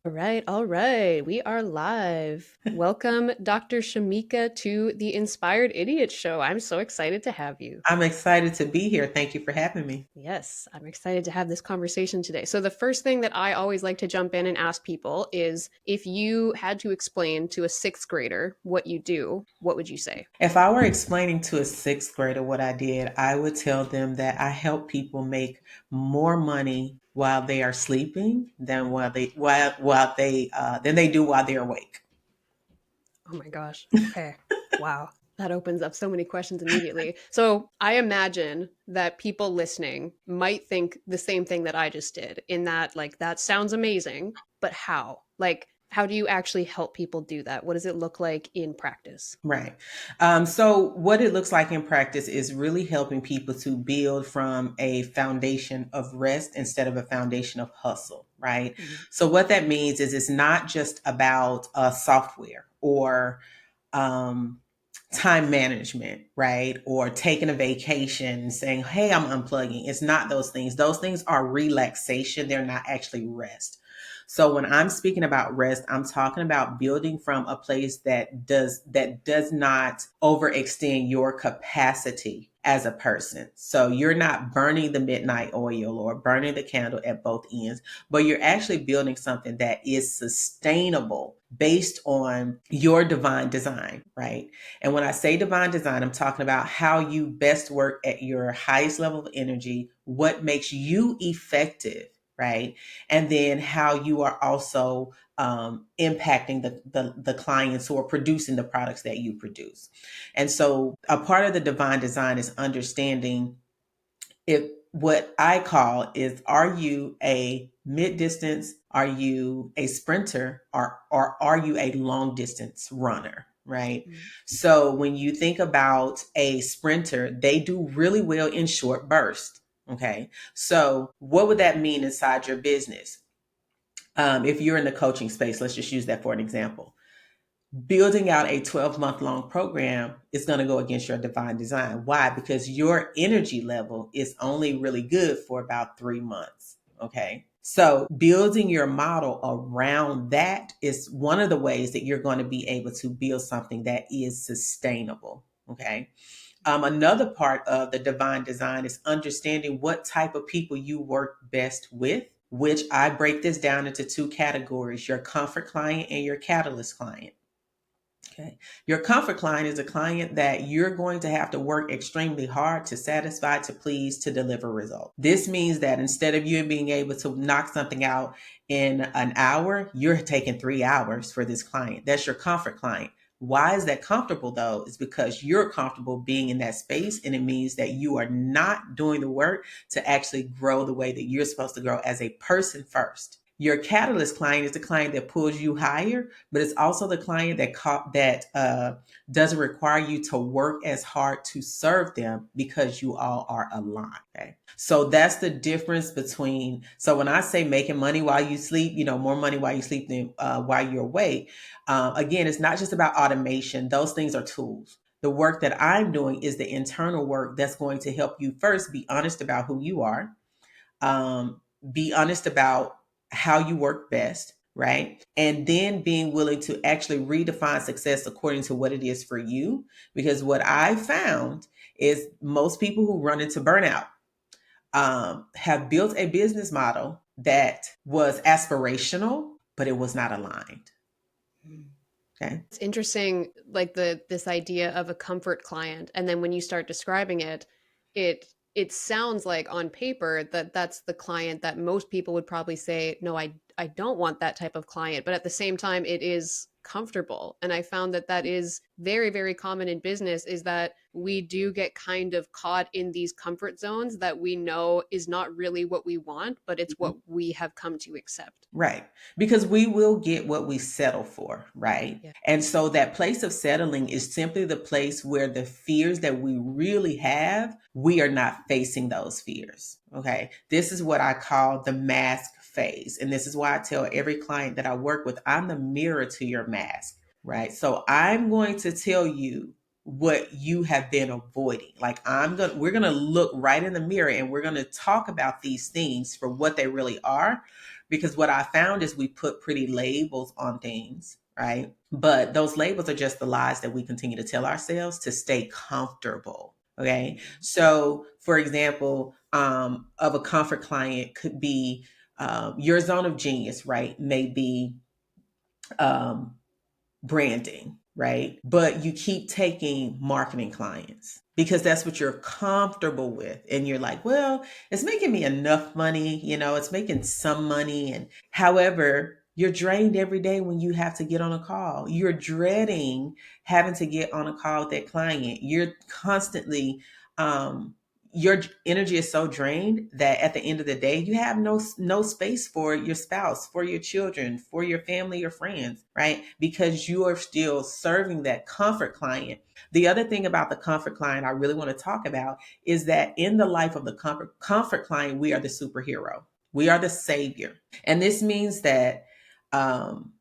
All right, all right. We are live. Welcome, Dr. Shamieka, to the Inspired Idiot Show. I'm so excited to have you. I'm excited to be here. Thank you for having me. Yes, I'm excited to have this conversation today. So, the first thing that I always like to jump in and ask people is if you had to explain to a sixth grader what you do, what would you say? If I were explaining to a sixth grader what I did, I would tell them that I help people make more money while they are sleeping than they do while they're awake. Oh my gosh. Okay. Wow. That opens up so many questions immediately. So I imagine that people listening might think the same thing that I just did, in that, like, that sounds amazing, but how? Like, how do you actually help people do that? What does it look like in practice? Right. So, what it looks like in practice is really helping people to build from a foundation of rest instead of a foundation of hustle. Right. Mhm. So, what that means is it's not just about software or um, time management, right? Or taking a vacation and saying, hey, I'm unplugging. It's not those things. Those things are relaxation, they're not actually rest. So when I'm speaking about rest, I'm talking about building from a place that does not overextend your capacity as a person. So you're not burning the midnight oil or burning the candle at both ends, but you're actually building something that is sustainable based on your divine design, right? And when I say divine design, I'm talking about how you best work at your highest level of energy, what makes you effective, right? And then how you are also impacting the clients who are producing the products that you produce. And so a part of the divine design is understanding if what I call is, are you a mid distance? Are you a sprinter? Or are you a long distance runner? Right. Mhm. So when you think about a sprinter, they do really well in short bursts. Okay. So what would that mean inside your business? If you're in the coaching space, let's just use that for an example. Building out a 12-month long program is going to go against your divine design. Why? Because your energy level is only really good for about 3 months. Okay. So building your model around that is one of the ways that you're going to be able to build something that is sustainable. Okay. Another part of the divine design is understanding what type of people you work best with, which I break this down into two categories: your comfort client and your catalyst client. Okay. Your comfort client is a client that you're going to have to work extremely hard to satisfy, to please, to deliver results. This means that instead of you being able to knock something out in an hour, you're taking 3 hours for this client. That's your comfort client. Why is that comfortable though? It's because you're comfortable being in that space, and it means that you are not doing the work to actually grow the way that you're supposed to grow as a person first. Your catalyst client is the client that pulls you higher, but it's also the client that doesn't require you to work as hard to serve them because you all are aligned. Okay, so that's the difference between. So when I say making money while you sleep, more money while you sleep than while you're awake. Again, it's not just about automation; those things are tools. The work that I'm doing is the internal work that's going to help you first be honest about who you are, um, be honest about how you work best, right? And then being willing to actually redefine success according to what it is for you. Because what I found is most people who run into burnout have built a business model that was aspirational, but it was not aligned. Okay. It's interesting, like this idea of a comfort client, and then when you start describing it, it sounds like on paper that that's the client that most people would probably say, no, I don't want that type of client, but at the same time, it is comfortable. And I found that that is very, very common in business, is that we do get kind of caught in these comfort zones that we know is not really what we want, but it's what we have come to accept. Right. Because we will get what we settle for, right? Yeah. And so that place of settling is simply the place where the fears that we really have, we are not facing those fears. Okay. This is what I call the mask phase. And this is why I tell every client that I work with, I'm the mirror to your mask, right? So I'm going to tell you what you have been avoiding. Like we're going to look right in the mirror and we're going to talk about these things for what they really are, Because what I found is we put pretty labels on things, right? But those labels are just the lies that we continue to tell ourselves to stay comfortable. Okay. So, for example, of a comfort client could be your zone of genius, right? Maybe um, branding, right? But you keep taking marketing clients because that's what you're comfortable with. And you're like, well, it's making me enough money, it's making some money. And however, you're drained every day when you have to get on a call. You're dreading having to get on a call with that client. You're constantly, your energy is so drained that at the end of the day you have no space for your spouse, for your children, for your family or friends, right? Because you are still serving that comfort client. The other thing about the comfort client I really want to talk about is that in the life of the comfort client, we are the superhero, we are the savior. And this means that um,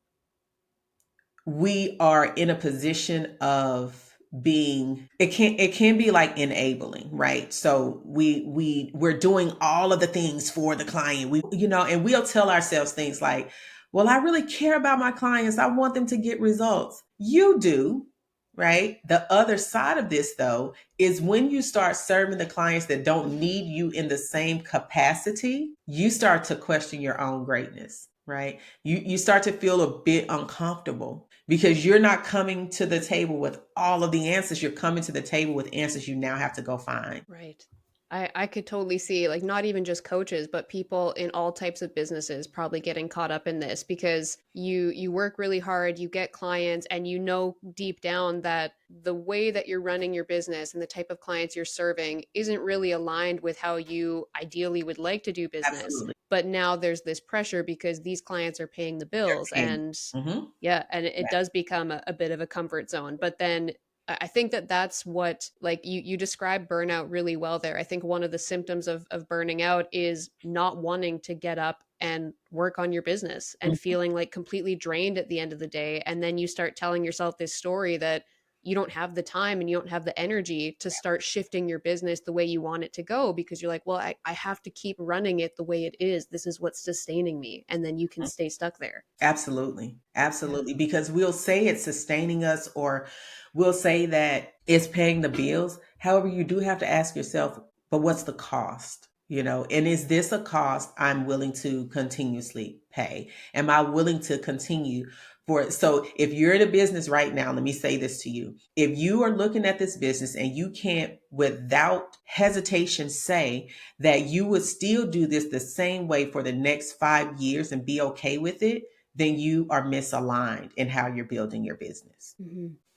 we are in a position of being, it can be like enabling, right? So we're doing all of the things for the client, and we'll tell ourselves things like, well, I really care about my clients, I want them to get results. You do, right? The other side of this, though, is when you start serving the clients that don't need you in the same capacity, you start to question your own greatness, right? You start to feel a bit uncomfortable because you're not coming to the table with all of the answers. You're coming to the table with answers you now have to go find. Right. I could totally see, like, not even just coaches, but people in all types of businesses probably getting caught up in this because you work really hard, you get clients, and you know deep down that the way that you're running your business and the type of clients you're serving isn't really aligned with how you ideally would like to do business. Absolutely. But now there's this pressure because these clients are paying the bills, They're paying. and Mm-hmm. yeah, and it does become a bit of a comfort zone. But then I think that that's what, like, you describe burnout really well there. I think one of the symptoms of burning out is not wanting to get up and work on your business and Mm-hmm. feeling like completely drained at the end of the day. And then you start telling yourself this story that you don't have the time and you don't have the energy to start shifting your business the way you want it to go because you're like, well, I have to keep running it the way it is. This is what's sustaining me. And then you can stay stuck there. Absolutely. Yeah. Absolutely. Because we'll say it's sustaining us, or we'll say that it's paying the bills. However, you do have to ask yourself, but what's the cost? And is this a cost I'm willing to continuously pay? Am I willing to continue for it? So if you're in a business right now, let me say this to you. If you are looking at this business and you can't without hesitation say that you would still do this the same way for the next 5 years and be okay with it, then you are misaligned in how you're building your business.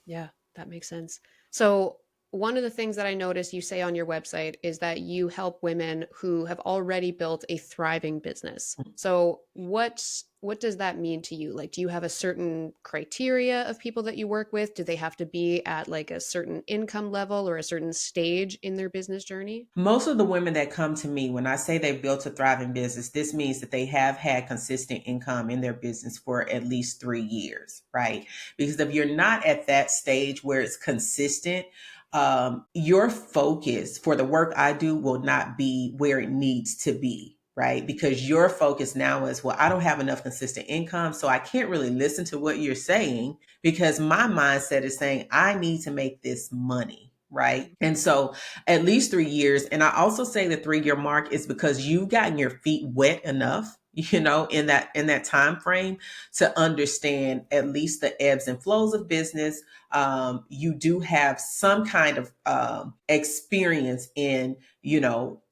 Yeah, that makes sense. So, one of the things that I noticed you say on your website is that you help women who have already built a thriving business. So, what does that mean to you? Like, do you have a certain criteria of people that you work with? Do they have to be at like a certain income level or a certain stage in their business journey? Most of the women that come to me, when I say they've built a thriving business, this means that they have had consistent income in their business for at least 3 years, right? Because if you're not at that stage where it's consistent, your focus for the work I do will not be where it needs to be. Right. Because your focus now is, well, I don't have enough consistent income, so I can't really listen to what you're saying because my mindset is saying I need to make this money. Right. And so at least 3 years. And I also say the 3 year mark is because you've gotten your feet wet enough, in that time frame to understand at least the ebbs and flows of business. You do have some kind of experience in,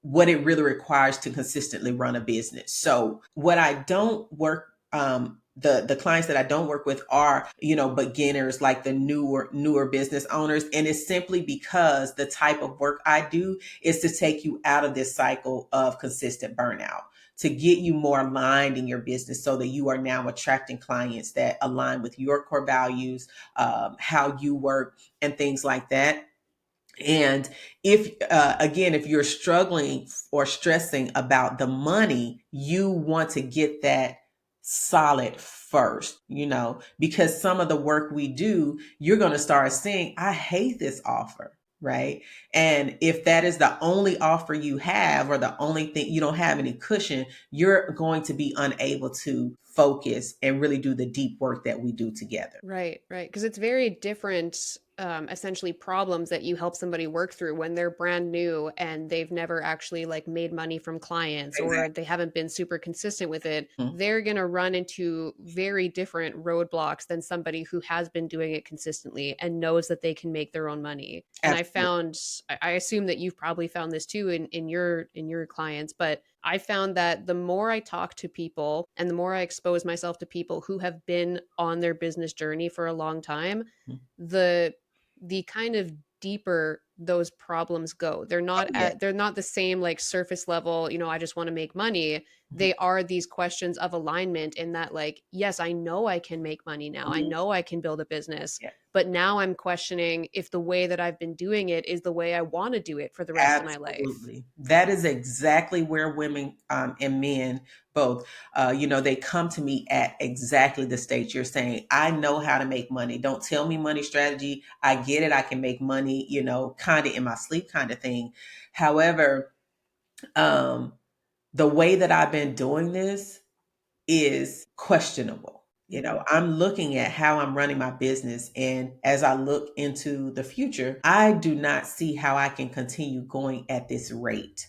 what it really requires to consistently run a business. So what I don't work the clients that I don't work with are, beginners, like the newer business owners. And it's simply because the type of work I do is to take you out of this cycle of consistent burnout, to get you more aligned in your business so that you are now attracting clients that align with your core values, how you work, and things like that. And if you're struggling or stressing about the money, you want to get that solid first, because some of the work we do, you're going to start seeing, I hate this offer. right? And if that is the only offer you have, or the only thing, you don't have any cushion, you're going to be unable to focus and really do the deep work that we do together. Right, right. Because it's very different, essentially, problems that you help somebody work through when they're brand new and they've never actually like made money from clients, or Exactly. they haven't been super consistent with it. They're going to run into very different roadblocks than somebody who has been doing it consistently and knows that they can make their own money. And I Absolutely. found, I assume that you've probably found this too in your clients, but I found that the more I talk to people and the more I expose myself to people who have been on their business journey for a long time, the kind of deeper those problems go. Oh, yeah. They're not the same like surface level, I just want to make money. Mhm. They are these questions of alignment, in that, like, yes, I know I can make money now. I Mhm. know I can build a business, Yeah. but now I'm questioning if the way that I've been doing it is the way I want to do it for the rest of my life. Absolutely. That is exactly where women and men both, they come to me at exactly the stage you're saying. I know how to make money. Don't tell me money strategy. I get it. I can make money, kind of in my sleep kind of thing. However, um, the way that I've been doing this is questionable. Mm-hmm. I'm looking at how I'm running my business. And as I look into the future, I do not see how I can continue going at this rate,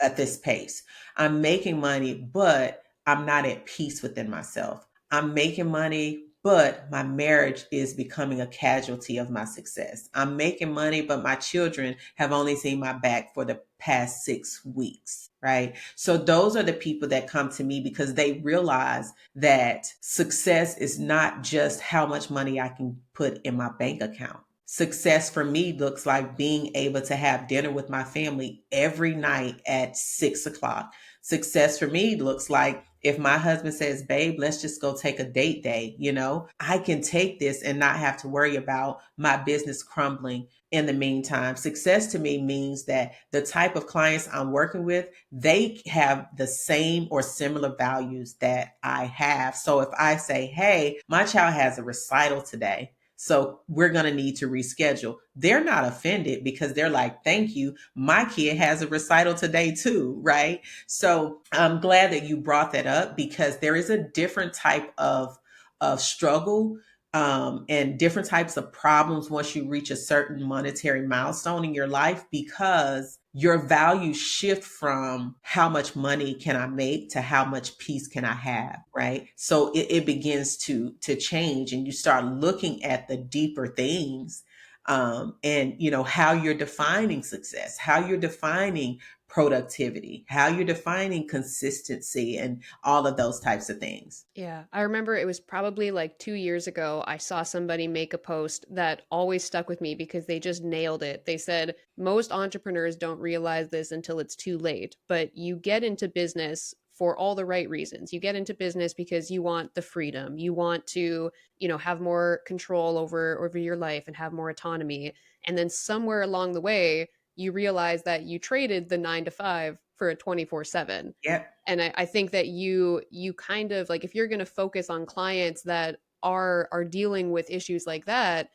at this pace. I'm making money, but I'm not at peace within myself. I'm making money, but my marriage is becoming a casualty of my success. I'm making money, but my children have only seen my back for the past 6 weeks, right? So those are the people that come to me because they realize that success is not just how much money I can put in my bank account. Success for me looks like being able to have dinner with my family every night at 6 o'clock. Success for me looks like if my husband says, babe, let's just go take a date day, I can take this and not have to worry about my business crumbling in the meantime. Success to me means that the type of clients I'm working with, they have the same or similar values that I have. So if I say, hey, my child has a recital today, so we're going to need to reschedule. They're not offended because they're like, thank you. My kid has a recital today too, right? So I'm glad that you brought that up because there is a different type of struggle, and different types of problems once you reach a certain monetary milestone in your life, because your values shift from how much money can I make to how much peace can I have, right? So it begins to change, and you start looking at the deeper things, and how you're defining success, how you're defining productivity, how you're defining consistency, and all of those types of things. Yeah, I remember it was probably like 2 years ago. I saw somebody make a post that always stuck with me because they just nailed it. They said, most entrepreneurs don't realize this until it's too late, but you get into business for all the right reasons. You get into business because you want the freedom. You want to, have more control over your life and have more autonomy. And then somewhere along the way, you realize that you traded the 9 to 5 for a 24/7. Yep. And I think that you kind of like, if you're going to focus on clients that are dealing with issues like that,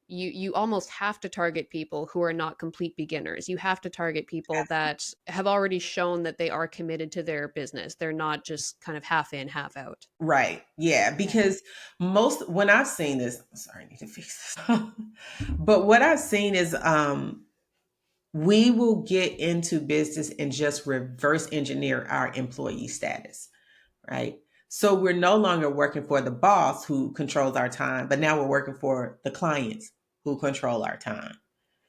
you almost have to target people who are not complete beginners. You have to target people that have already shown that they are committed to their business. They're not just kind of half in, half out. Right. Yeah. Yeah. Because when I've seen this, I'm sorry, I need to fix this. But what I've seen is we will get into business and just reverse engineer our employee status, right? So we're no longer working for the boss who controls our time, but now we're working for the clients who control our time,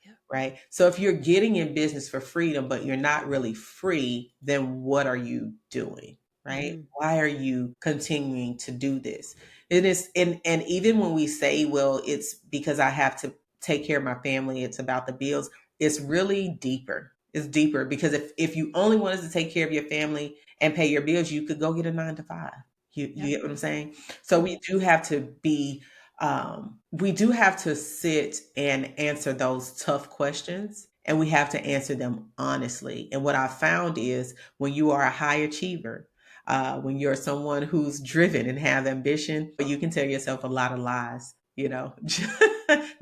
Yeah. right? So if you're getting in business for freedom, but you're not really free, then what are you doing, right? Mm-hmm. Why are you continuing to do this? It is, and even when we say, well, it's because I have to take care of my family, it's about the bills, it's really deeper. It's deeper because if you only wanted to take care of your family and pay your bills, you could go get a 9 to 5. You Yeah. get what I'm saying? So Yeah. we do have to sit and answer those tough questions, and we have to answer them honestly. And what I found is when you are a high achiever, when you're someone who's driven and have ambition, you can tell yourself a lot of lies,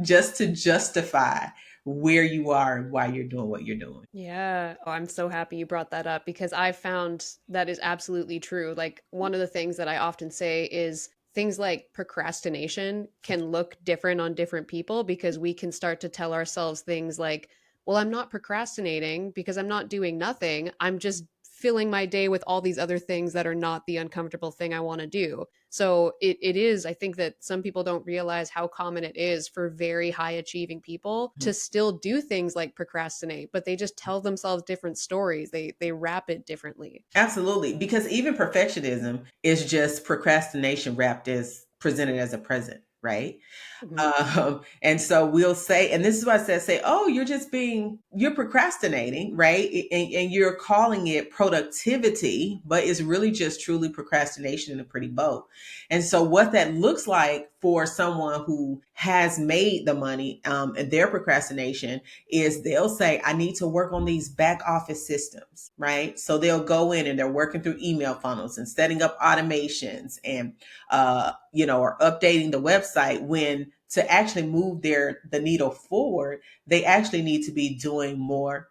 just to justify, where you are and why you're doing what you're doing. Yeah. Oh, I'm so happy you brought that up because I found that is absolutely true. Like, one of the things that I often say is things like procrastination can look different on different people because we can start to tell ourselves things like, well, I'm not procrastinating because I'm not doing nothing. I'm just filling my day with all these other things that are not the uncomfortable thing I want to do. So it is, I think that some people don't realize how common it is for very high achieving people to still do things like procrastinate, but they just tell themselves different stories. They wrap it differently. Absolutely, because even perfectionism is just procrastination wrapped as presented as a present, right? Mhm. And so we'll say, and this is why I said, say, oh, you're procrastinating, right? And you're calling it productivity, but it's really just truly procrastination in a pretty bow. And so what that looks like for someone who has made the money, and their procrastination is they'll say, I need to work on these back office systems, right? So they'll go in and they're working through email funnels and setting up automations and, or updating the website when to actually move the needle forward, they actually need to be doing more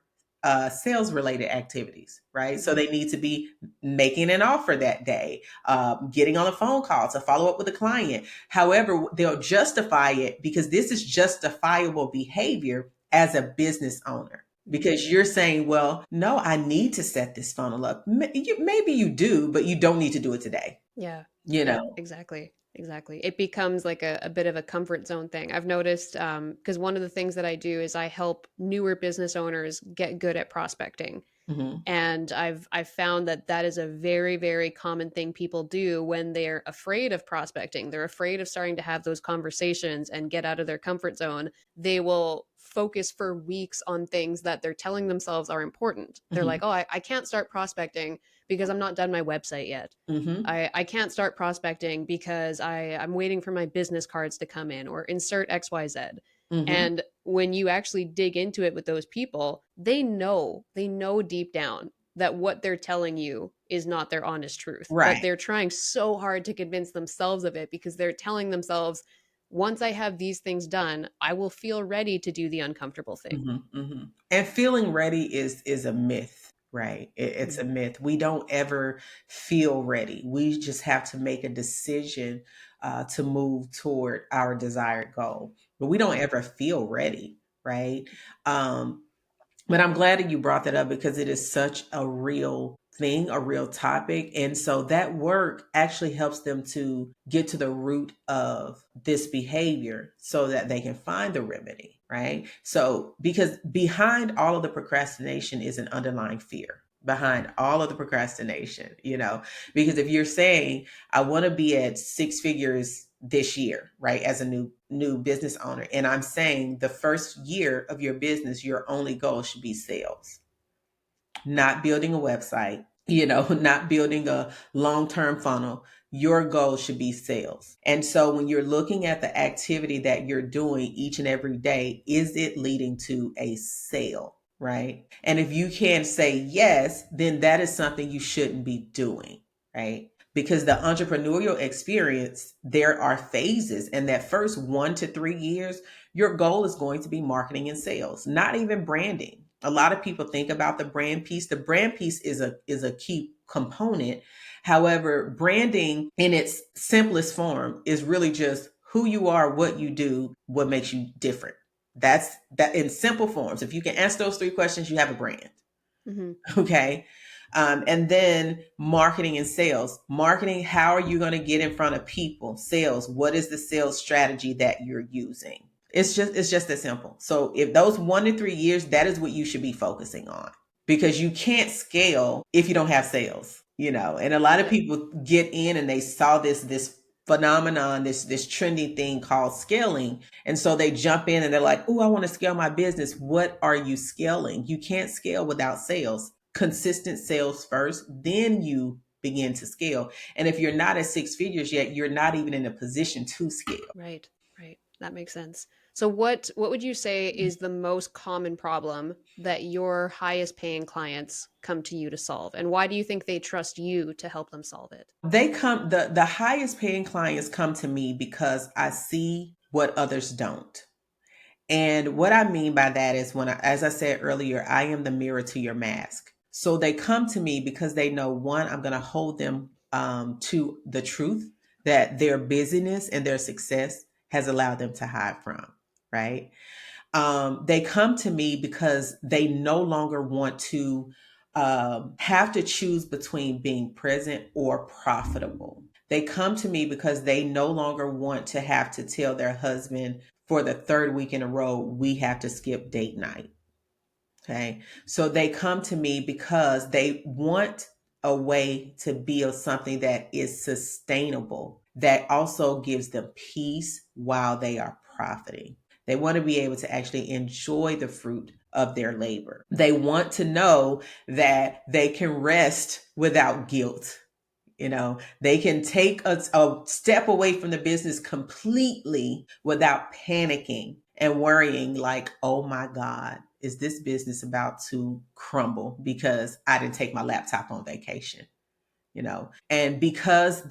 sales related activities, right? So Mhm. they need to be making an offer that day, getting on a phone call to follow up with a client. However, they'll justify it because this is justifiable behavior as a business owner. Mhm. Because you're saying, well, no, I need to set this funnel up. Maybe you do, but you don't need to do it today. Yeah. You Yeah, know, exactly. Exactly. It becomes like a bit of a comfort zone thing. I've noticed because one of the things that I do is I help newer business owners get good at prospecting. hmm And I've found that that is a very, very common thing people do when they're afraid of prospecting. They're afraid of starting to have those conversations and get out of their comfort zone. They will focus for weeks on things that they're telling themselves are important. They're like, hmm oh, I can't start prospecting because I'm not done my website yet. hmm I can't start prospecting because I'm waiting for my business cards to come in or insert XYZ. hmm And when you actually dig into it with those people, they know deep down that what they're telling you is not their honest truth. But Right. they're trying so hard to convince themselves of it because they're telling themselves, once I have these things done, I will feel ready to do the uncomfortable thing. And feeling ready is a myth, right? It's a Mhm. myth. We don't ever feel ready. We just have to make a decision to move toward our desired goal, but we don't ever feel ready, right? Um, but I'm glad that you brought that up because it is such a real thing, a real topic. And so that work actually helps them to get to the root of this behavior so that they can find the remedy, right? So, because behind all of the procrastination is an underlying fear. Behind all of the procrastination, because if you're saying, I want to be at six figures this year, right? As a new business owner. And I'm saying the first year of your business, your only goal should be sales, not building a website, not building a long-term funnel. Your goal should be sales. And so when you're looking at the activity that you're doing each and every day, is it leading to a sale? Right. And if you can't say yes, then that is something you shouldn't be doing. Right. Because the entrepreneurial experience, there are phases. And that first 1 to 3 years, your goal is going to be marketing and sales, not even branding. A lot of people think about the brand piece. The brand piece is a key component. However, branding in its simplest form is really just who you are, what you do, what makes you different. That's that in simple forms. If you can answer those three questions, you have a brand. Mhm. Okay. And then marketing and sales. Marketing, how are you going to get in front of people? Sales, what is the sales strategy that you're using? It's just that simple. So if those 1 to 3 years, that is what you should be focusing on because you can't scale if you don't have sales. And a lot of Yeah. people get in and they saw this phenomenon, this trending thing called scaling. And so they jump in and they're like, oh, I want to scale my business. What are you scaling? You can't scale without sales. Consistent sales first, then you begin to scale. And if you're not at six figures yet, you're not even in a position to scale. Right, right. That makes sense. So what would you say is the most common problem that your highest paying clients come to you to solve? And why do you think they trust you to help them solve it? The highest paying clients come to me because I see what others don't. And what I mean by that is as I said earlier, I am the mirror to your mask. So they come to me because they know, one, I'm going to hold them to the truth that their busyness and their success has allowed them to hide from, right? They come to me because they no longer want to have to choose between being present or profitable. They come to me because they no longer want to have to tell their husband for the third week in a row, we have to skip date night. Okay. So they come to me because they want a way to build something that is sustainable, that also gives them peace while they are profiting. They want to be able to actually enjoy the fruit of their labor. They want to know that they can rest without guilt. They can take a step away from the business completely without panicking and worrying, like, oh my God, is this business about to crumble because I didn't take my laptop on vacation? And because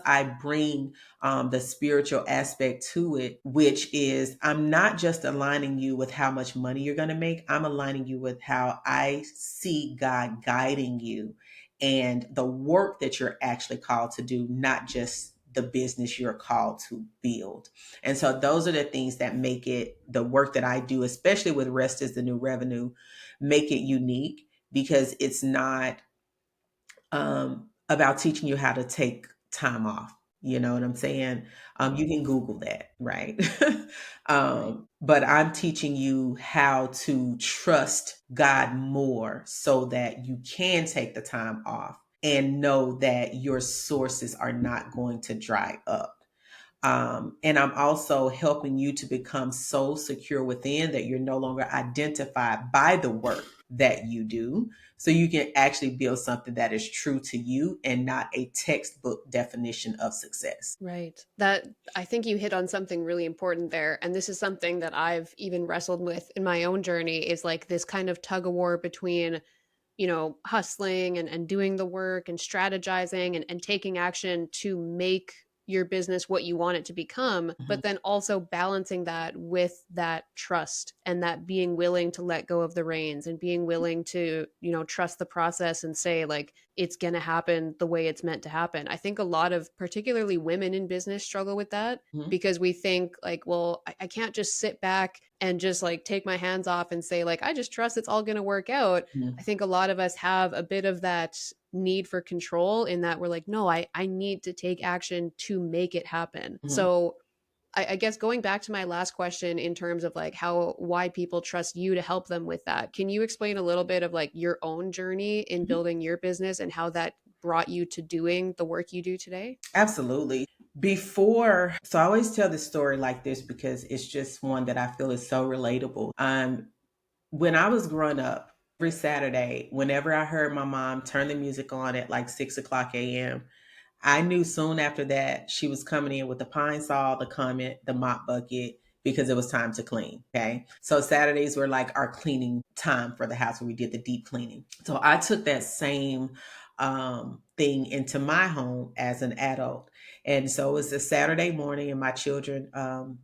I bring the spiritual aspect to it, which is, I'm not just aligning you with how much money you're going to make, I'm aligning you with how I see God guiding you and the work that you're actually called to do, not just the business you're called to build. And so those are the things that make it, the work that I do, especially with Rest is the New Revenue, make it unique, because it's not about teaching you how to take time off. You know what I'm saying? You can Google that, right? Right. But I'm teaching you how to trust God more so that you can take the time off and know that your sources are not going to dry up. And I'm also helping you to become so secure within that you're no longer identified by the work that you do. So you can actually build something that is true to you and not a textbook definition of success. Right. That I think you hit on something really important there. And this is something that I've even wrestled with in my own journey, is like this kind of tug of war between, hustling and doing the work and strategizing and taking action to make your business what you want it to become, Mhm, but then also balancing that with that trust and that being willing to let go of the reins and being willing to, trust the process and say, like, it's going to happen the way it's meant to happen. I think a lot of particularly women in business struggle with that mhm, because we think like, well, I can't just sit back and just like take my hands off and say like, I just trust it's all going to work out. I mhm, think a lot of us have a bit of that need for control, in that we're like, no, I need to take action to make it happen. mhm, So I guess going back to my last question in terms of like why people trust you to help them with that, can you explain a little bit of like your own journey in mhm. building your business and how that brought you to doing the work you do today? Absolutely. So I always tell this story like this because it's just one that I feel is so relatable. When I was growing up, every Saturday, whenever I heard my mom turn the music on at like 6 o'clock a.m., I knew soon after that she was coming in with the pine saw, the comment, the mop bucket, because it was time to clean. Okay. So Saturdays were like our cleaning time for the house where we did the deep cleaning. So I took that same thing into my home as an adult. And so it was a Saturday morning, and my children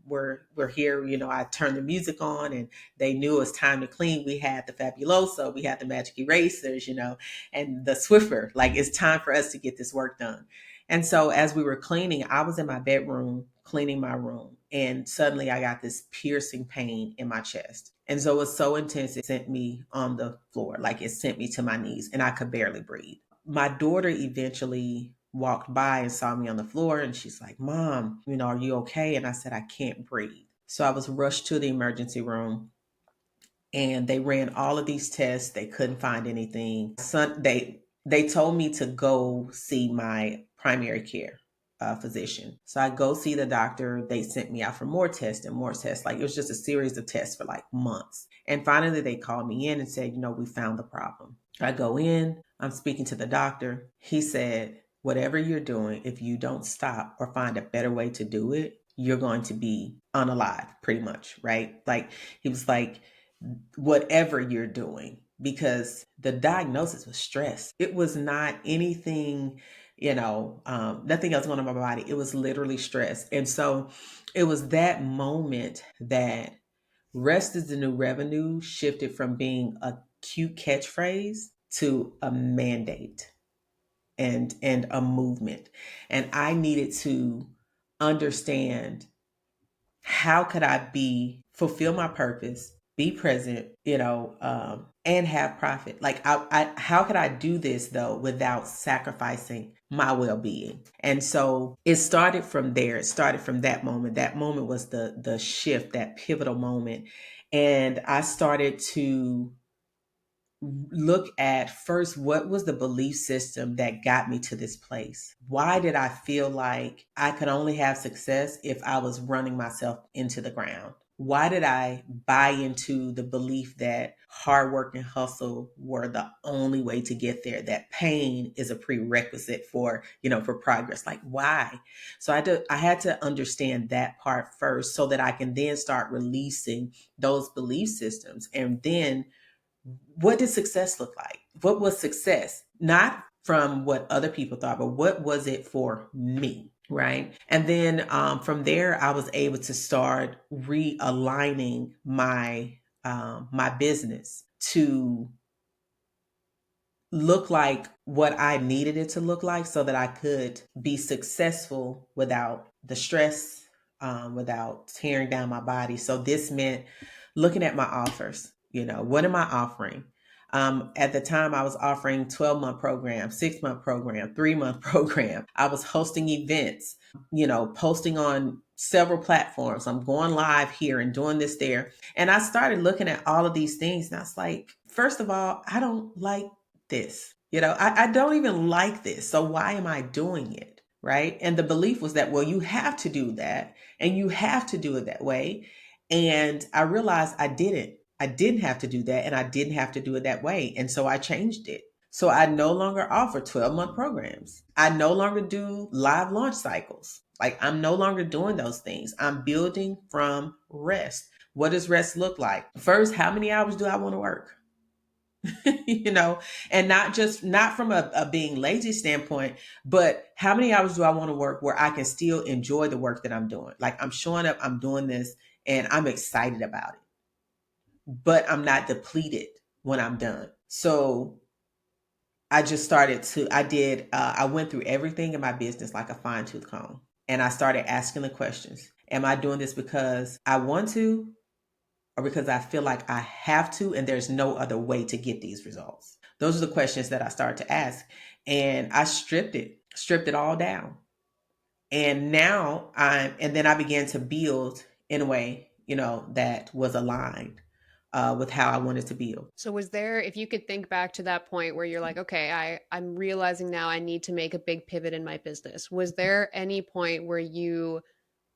were here. I turned the music on, and they knew it was time to clean. We had the Fabuloso, we had the Magic Erasers, and the Swiffer. Like, it's time for us to get this work done. And so as we were cleaning, I was in my bedroom cleaning my room, and suddenly I got this piercing pain in my chest. And so it was so intense, it sent me on the floor, like it sent me to my knees, and I could barely breathe. My daughter eventually walked by and saw me on the floor, and she's like, Mom, are you okay? And I said, I can't breathe. So I was rushed to the emergency room, and they ran all of these tests. They couldn't find anything. They told me to go see my primary care physician. So I go see the doctor. They sent me out for more tests and more tests. Like, it was just a series of tests for like months. And finally, they called me in and said, we found the problem. I go in. I'm speaking to the doctor. He said, whatever you're doing, if you don't stop or find a better way to do it, you're going to be unalive, pretty much, right? Like, he was like, whatever you're doing, because the diagnosis was stress. It was not anything, nothing else going on in my body. It was literally stress. And so it was that moment that Rest is the new revenue shifted from being a cute catchphrase to a mandate and a movement. And I needed to understand, how could I be fulfill my purpose, be present, and have profit? Like, how could I do this though without sacrificing my well-being? And so it started from there. It started from that moment. That moment was the shift, that pivotal moment. And I started to look at first, what was the belief system that got me to this place? Why did I feel like I could only have success if I was running myself into the ground? Why did I buy into the belief that hard work and hustle were the only way to get there, that pain is a prerequisite for progress? Like, why? So I had to understand that part first so that I can then start releasing those belief systems. And then, what did success look like? What was success? Not from what other people thought, but what was it for me? Right. And then from there, I was able to start realigning my business to look like what I needed it to look like so that I could be successful without the stress, without tearing down my body. So this meant looking at my offers. What am I offering? At the time, I was offering 12-month program, 6-month program, 3-month program. I was hosting events, posting on several platforms. I'm going live here and doing this there. And I started looking at all of these things, and I was like, first of all, I don't like this. I don't even like this. So why am I doing it? Right. And the belief was that, well, you have to do that and you have to do it that way. And I realized I didn't. I didn't have to do that and I didn't have to do it that way. And so I changed it. So I no longer offer 12-month programs. I no longer do live launch cycles. Like, I'm no longer doing those things. I'm building from rest. What does rest look like? First, how many hours do I want to work? And not from a being lazy standpoint, but how many hours do I want to work where I can still enjoy the work that I'm doing? Like, I'm showing up, I'm doing this, and I'm excited about it, but I'm not depleted when I'm done. So I went through everything in my business like a fine tooth comb. And I started asking the questions. Am I doing this because I want to, or because I feel like I have to, and there's no other way to get these results? Those are the questions that I started to ask. And I stripped it all down. And and then I began to build in a way, that was aligned with how I wanted to build. So was there, if you could think back to that point where you're like, okay, I'm realizing now I need to make a big pivot in my business. Was there any point where you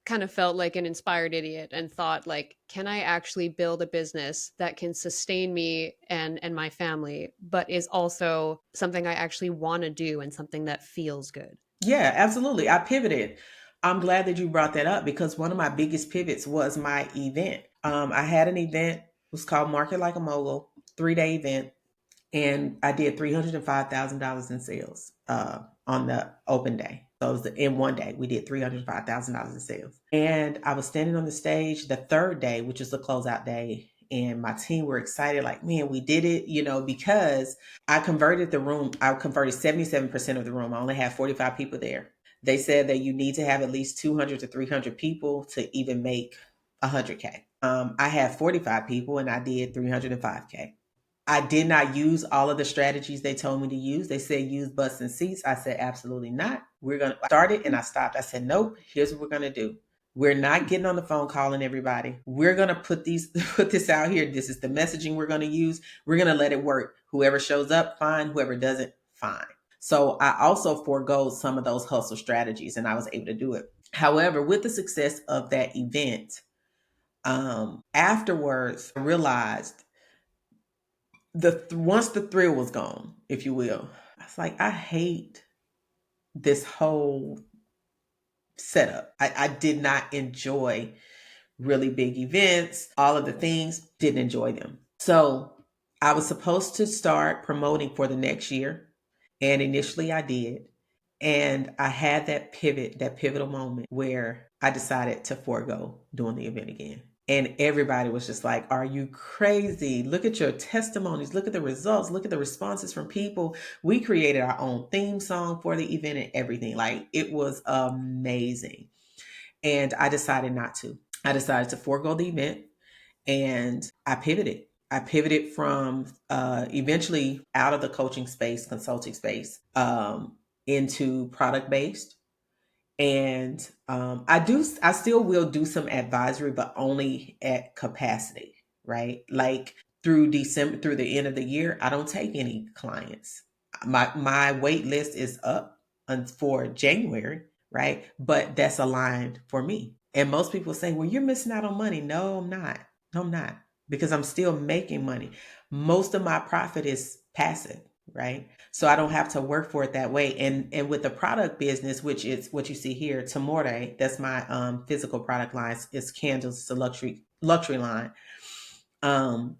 kind of felt like an inspired idiot and thought like, can I actually build a business that can sustain me and my family, but is also something I actually want to do and something that feels good? Yeah, absolutely. I pivoted. I'm glad that you brought that up because one of my biggest pivots was my event. I had an event, it was called Market Like a Mogul, 3-day event, and I did $305,000 in sales on the open day. So it was in one day, we did $305,000 in sales. And I was standing on the stage the third day, which is the closeout day. And my team were excited, like, man, we did it, because I converted the room. I converted 77% of the room. I only had 45 people there. They said that you need to have at least 200 to 300 people to even make 100K. I had 45 people and I did 305K. I did not use all of the strategies they told me to use. They said use butts and seats. I said absolutely not. We're going to start it, and I stopped. I said, nope, here's what we're going to do. We're not getting on the phone calling everybody. We're going to put this out here. This is the messaging we're going to use. We're going to let it work. Whoever shows up, fine. Whoever doesn't, fine. So I also forego some of those hustle strategies, and I was able to do it. However, with the success of that event, afterwards, I realized once the thrill was gone, if you will, I was like, I hate this whole setup. I did not enjoy really big events, all of the things, didn't enjoy them. So I was supposed to start promoting for the next year. And initially I did. And I had that pivotal moment where I decided to forego doing the event again. And everybody was just like, are you crazy? Look at your testimonies. Look at the results. Look at the responses from people. We created our own theme song for the event and everything. Like, it was amazing. And I decided not to. I decided to forego the event, and I pivoted. I pivoted from eventually out of the coaching space, consulting space, into product based. And I still will do some advisory, but only at capacity, right? Like, through December, through the end of the year, I don't take any clients. My wait list is up for January, right? But that's aligned for me. And most people say, well, you're missing out on money. No, I'm not. No, I'm not, because I'm still making money. Most of my profit is passive, right? So I don't have to work for it that way. And with the product business, which is what you see here, Tamore, that's my physical product lines. It's candles. It's a luxury line. Um,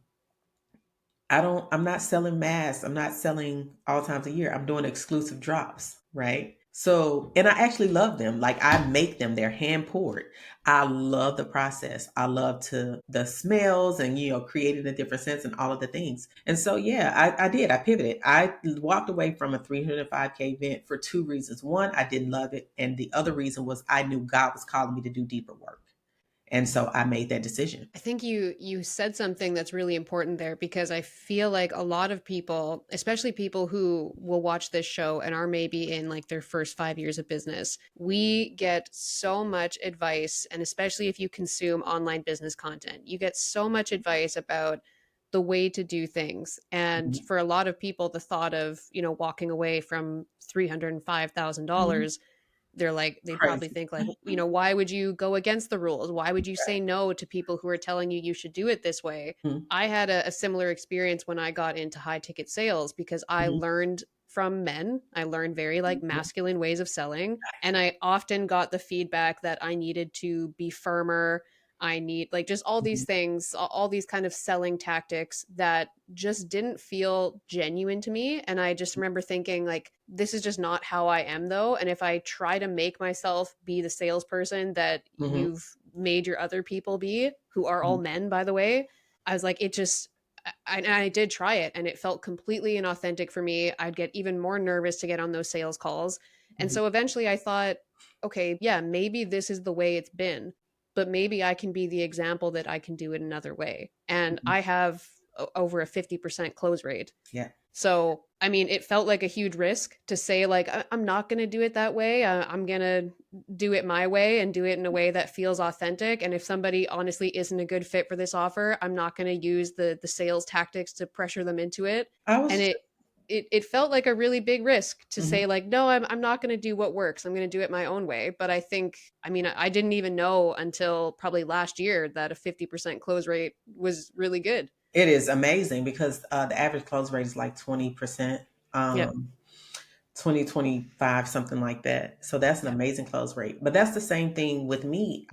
I'm not selling masks. I'm not selling all times a year. I'm doing exclusive drops, right? So, and I actually love them. Like, I make them, they're hand poured. I love the process. I love the smells and, creating a different sense and all of the things. And so, yeah, I did. I pivoted. I walked away from a 305K event for two reasons. One, I didn't love it. And the other reason was I knew God was calling me to do deeper work. And so I made that decision. I think you said something that's really important there, because I feel like a lot of people, especially people who will watch this show and are maybe in like their first 5 years of business, we get so much advice, and especially if you consume online business content, you get so much advice about the way to do things. And Mhm. for a lot of people, the thought of, walking away from Mhm. $305,000, they'd probably Crazy. think like, why would you go against the rules? Why would you say no to people who are telling you you should do it this way? Mhm. I had a similar experience when I got into high ticket sales, because I Mhm. learned from men. I learned very like Yeah. masculine ways of selling, and I often got the feedback that I needed to be firmer. I need like just all these Mhm. things, all these kind of selling tactics that just didn't feel genuine to me. And I just remember thinking, like, this is just not how I am, though. And if I try to make myself be the salesperson that Mhm. you've made your other people be, who are all Mhm. men, by the way, I was like, it just, I did try it, and it felt completely inauthentic for me. I'd get even more nervous to get on those sales calls. And Mhm. so eventually I thought, okay, yeah, maybe this is the way it's been, but maybe I can be the example that I can do it another way. And Mhm. I have over a 50% close rate. Yeah. So, I mean, it felt like a huge risk to say, like, I'm not going to do it that way. I'm going to do it my way and do it in a way that feels authentic. And if somebody honestly isn't a good fit for this offer, I'm not going to use the sales tactics to pressure them into it. I And was. it felt like a really big risk to Mhm. say, like, no, I'm not going to do what works. I'm going to do it my own way. But I think, I mean, I didn't even know until probably last year that a 50% close rate was really good. It is amazing because the average close rate is like 20%, Yep. um, 20, 25, something like that. So that's an Yep. amazing close rate. But that's the same thing with me.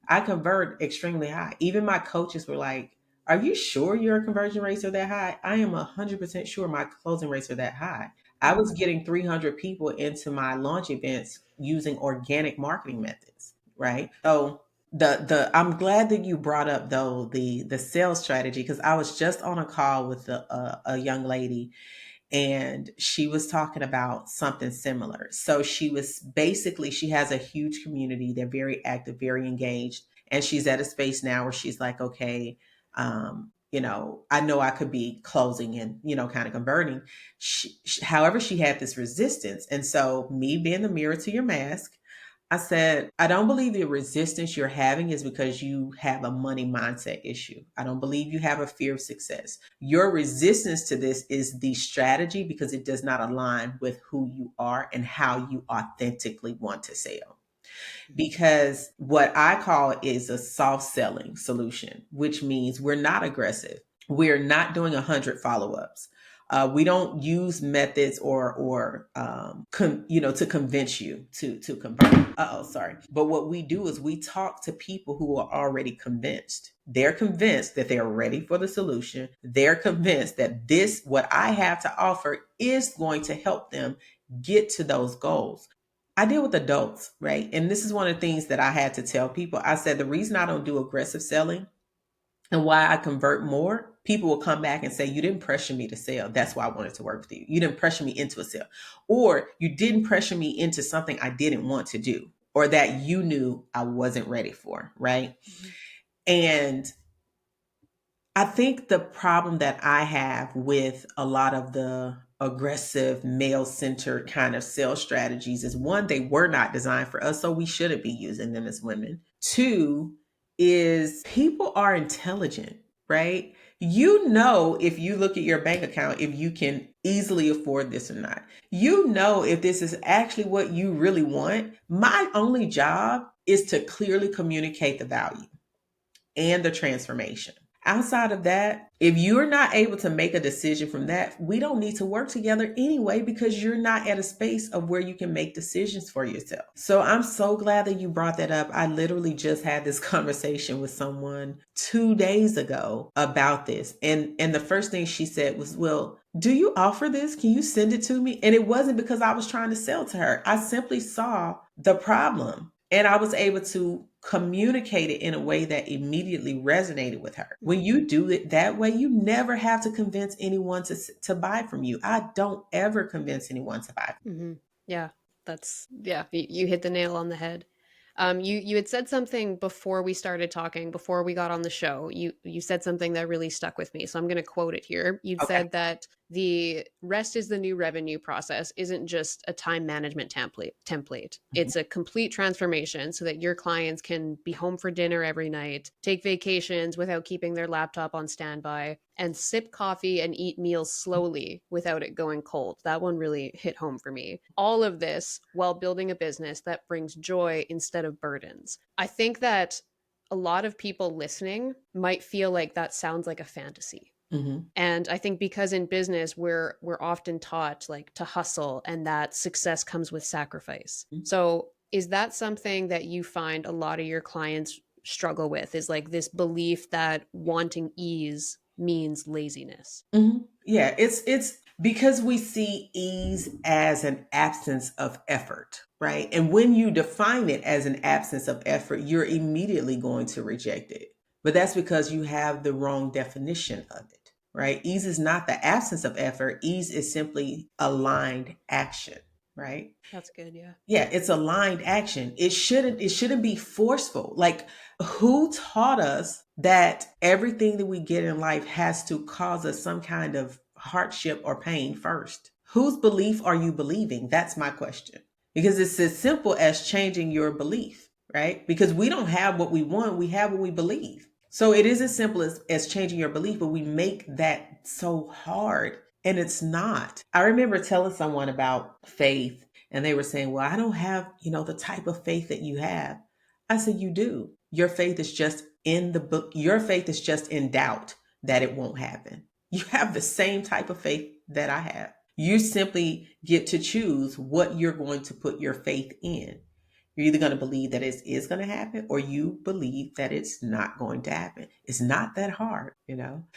I convert extremely high. Even my coaches were like, are you sure your conversion rates are that high? I am 100% sure my closing rates are that high. I was Mm-hmm. getting 300 people into my launch events using organic marketing methods, right? So the I'm glad that you brought up though the sales strategy, because I was just on a call with a young lady, and she was talking about something similar. So she has a huge community. They're very active, very engaged. And she's at a space now where she's like, okay, I know I could be closing and, kind of converting. However, she had this resistance. And so, me being the mirror to your mask, I said, I don't believe the resistance you're having is because you have a money mindset issue. I don't believe you have a fear of success. Your resistance to this is the strategy because it does not align with who you are and how you authentically want to sell. Because what I call is a soft selling solution, which means we're not aggressive. We're not doing 100 follow-ups. We don't use methods to convince you to convert. Sorry. But what we do is we talk to people who are already convinced. They're convinced that they're ready for the solution. They're convinced that what I have to offer is going to help them get to those goals. I deal with adults, right? And this is one of the things that I had to tell people. I said the reason I don't do aggressive selling and why I convert more, people will come back and say, you didn't pressure me to sell. That's why I wanted to work with you. You didn't pressure me into a sale. Or you didn't pressure me into something I didn't want to do or that you knew I wasn't ready for. Right. Mhm. And I think the problem that I have with a lot of the aggressive male centered kind of sales strategies is one, they were not designed for us, so we shouldn't be using them as women. Two, is people are intelligent, right? You know, if you look at your bank account, if you can easily afford this or not. You know, if this is actually what you really want. My only job is to clearly communicate the value and the transformation. Outside of that, if you're not able to make a decision from that, we don't need to work together anyway because you're not at a space of where you can make decisions for yourself. So I'm so glad that you brought that up. I literally just had this conversation with someone 2 days ago about this. And the first thing she said was, "Well, do you offer this? Can you send it to me?" And it wasn't because I was trying to sell to her. I simply saw the problem and I was able to communicate it in a way that immediately resonated with her. When Mhm. you do it that way, you never have to convince anyone to buy from you. I don't ever convince anyone to buy. Mhm. Yeah, that's yeah, you hit the nail on the head. You had said something before we started talking, before we got on the show. You said something that really stuck with me, so I'm going to quote it here. You'd Okay. said that the rest is the new revenue process isn't just a time management template. Mhm. It's a complete transformation so that your clients can be home for dinner every night, take vacations without keeping their laptop on standby, and sip coffee and eat meals slowly without it going cold. That one really hit home for me. All of this while building a business that brings joy instead of burdens. I think that a lot of people listening might feel like that sounds like a fantasy. Mhm. And I think because in business we're often taught like to hustle and that success comes with sacrifice. So is that something that you find a lot of your clients struggle with, is like this belief that wanting ease means laziness? Yeah, it's because we see ease as an absence of effort, right? And when you define it as an absence of effort, you're immediately going to reject it. But that's because you have the wrong definition of it, right? Ease is not the absence of effort. Ease is simply aligned action, right? That's good, yeah. Yeah, it's aligned action. It shouldn't be forceful. Like, who taught us that everything that we get in life has to cause us some kind of hardship or pain first? Whose belief are you believing? That's my question. Because it's as simple as changing your belief, right? Because we don't have what we want, we have what we believe. So it is as simple as changing your belief, but we make that so hard. And it's not. I remember telling someone about faith and they were saying, "Well, I don't have, the type of faith that you have." I said, "You do. Your faith is just in the book. Your faith is just in doubt that it won't happen. You have the same type of faith that I have. You simply get to choose what you're going to put your faith in. You're either going to believe that it is going to happen or you believe that it's not going to happen. It's not that hard.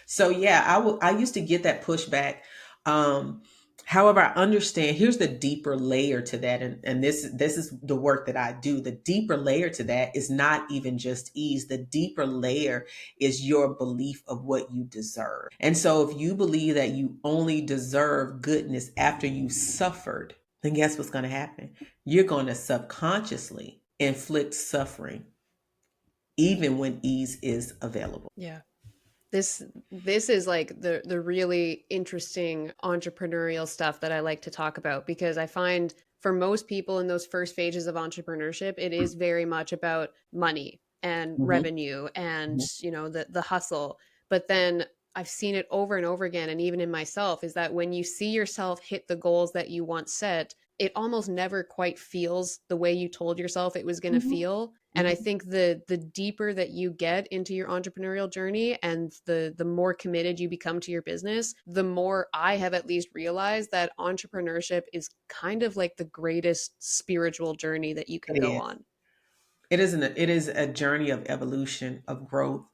So yeah, I used to get that pushback. Um, However, I understand here's the deeper layer to that. And this is the work that I do. The deeper layer to that is not even just ease. The deeper layer is your belief of what you deserve. And so if you believe that you only deserve goodness after you suffered, then guess what's going to happen? You're going to subconsciously inflict suffering even when ease is available. Yeah. This is like the really interesting entrepreneurial stuff that I like to talk about, because I find for most people in those first phases of entrepreneurship, it is very much about money and Mhm, revenue and, mhm, the hustle. But then I've seen it over and over again, and even in myself, is that when you see yourself hit the goals that you once set, it almost never quite feels the way you told yourself it was going to mhm, feel. And I mhm. think the deeper that you get into your entrepreneurial journey and the more committed you become to your business, the more I have at least realized that entrepreneurship is kind of like the greatest spiritual journey that you can It go is. on. It is a journey of evolution, of growth,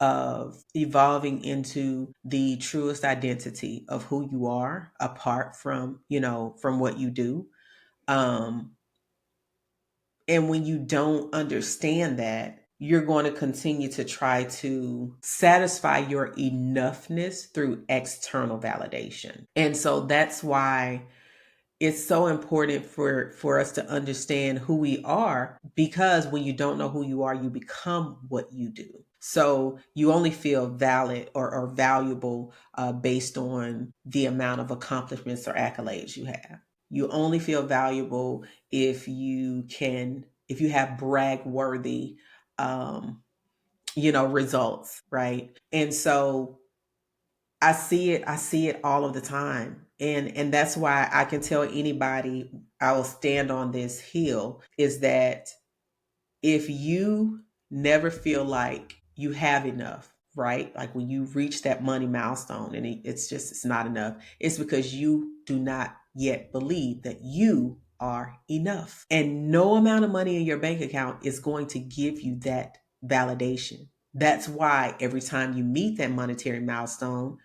of evolving into the truest identity of who you are apart from what you do. Um, and when you don't understand that, you're going to continue to try to satisfy your enoughness through external validation. And so that's why it's so important for us to understand who we are, because when you don't know who you are, you become what you do. So you only feel valid or valuable based on the amount of accomplishments or accolades you have. You only feel valuable if you have brag worthy results, right? And so I see it all of the time. And that's why I can tell anybody, I will stand on this hill, is that if you never feel like you have enough, right? Like when you reach that money milestone and it's not enough, it's because you do not yet believe that you are enough. And no amount of money in your bank account is going to give you that validation. That's why every time you meet that monetary milestone,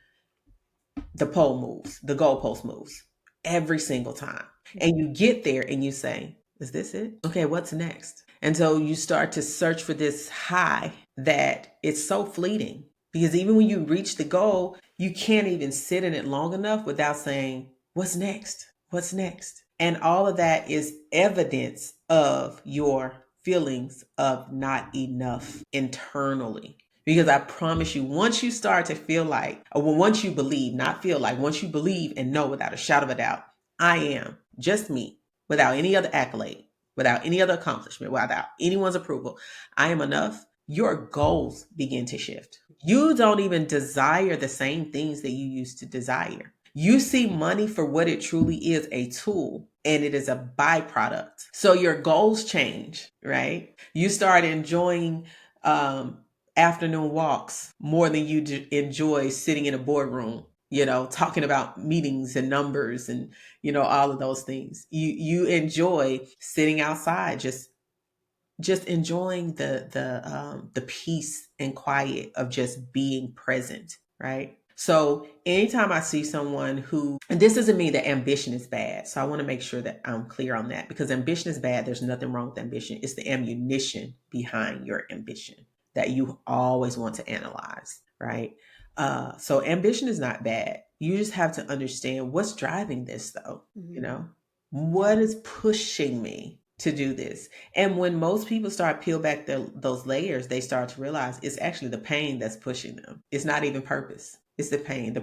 the pole moves, the goalpost moves every single time. And you get there and you say, is this it? Okay, what's next? And so you start to search for this high that it's so fleeting, because even when you reach the goal, you can't even sit in it long enough without saying, what's next? What's next? And all of that is evidence of your feelings of not enough internally. Because I promise you, once you start to feel like, or once you believe, not feel like, once you believe and know without a shadow of a doubt, I am just me, without any other accolade, without any other accomplishment, without anyone's approval, I am enough, your goals begin to shift. You don't even desire the same things that you used to desire. You see money for what it truly is, a tool, and it is a byproduct. So your goals change, right? You start enjoying afternoon walks more than you enjoy sitting in a boardroom, talking about meetings and numbers and, all of those things. You enjoy sitting outside, just enjoying the peace and quiet of just being present, right? So anytime I see someone who, and this doesn't mean that ambition is bad. So I want to make sure that I'm clear on that, because ambition is bad. There's nothing wrong with ambition. It's the ammunition behind your ambition that you always want to analyze, right? So ambition is not bad. You just have to understand what's driving this, though. Mm-hmm. Yeah. What is pushing me to do this? And when most people start peel back those layers, they start to realize it's actually the pain that's pushing them. It's not even purpose. It's the pain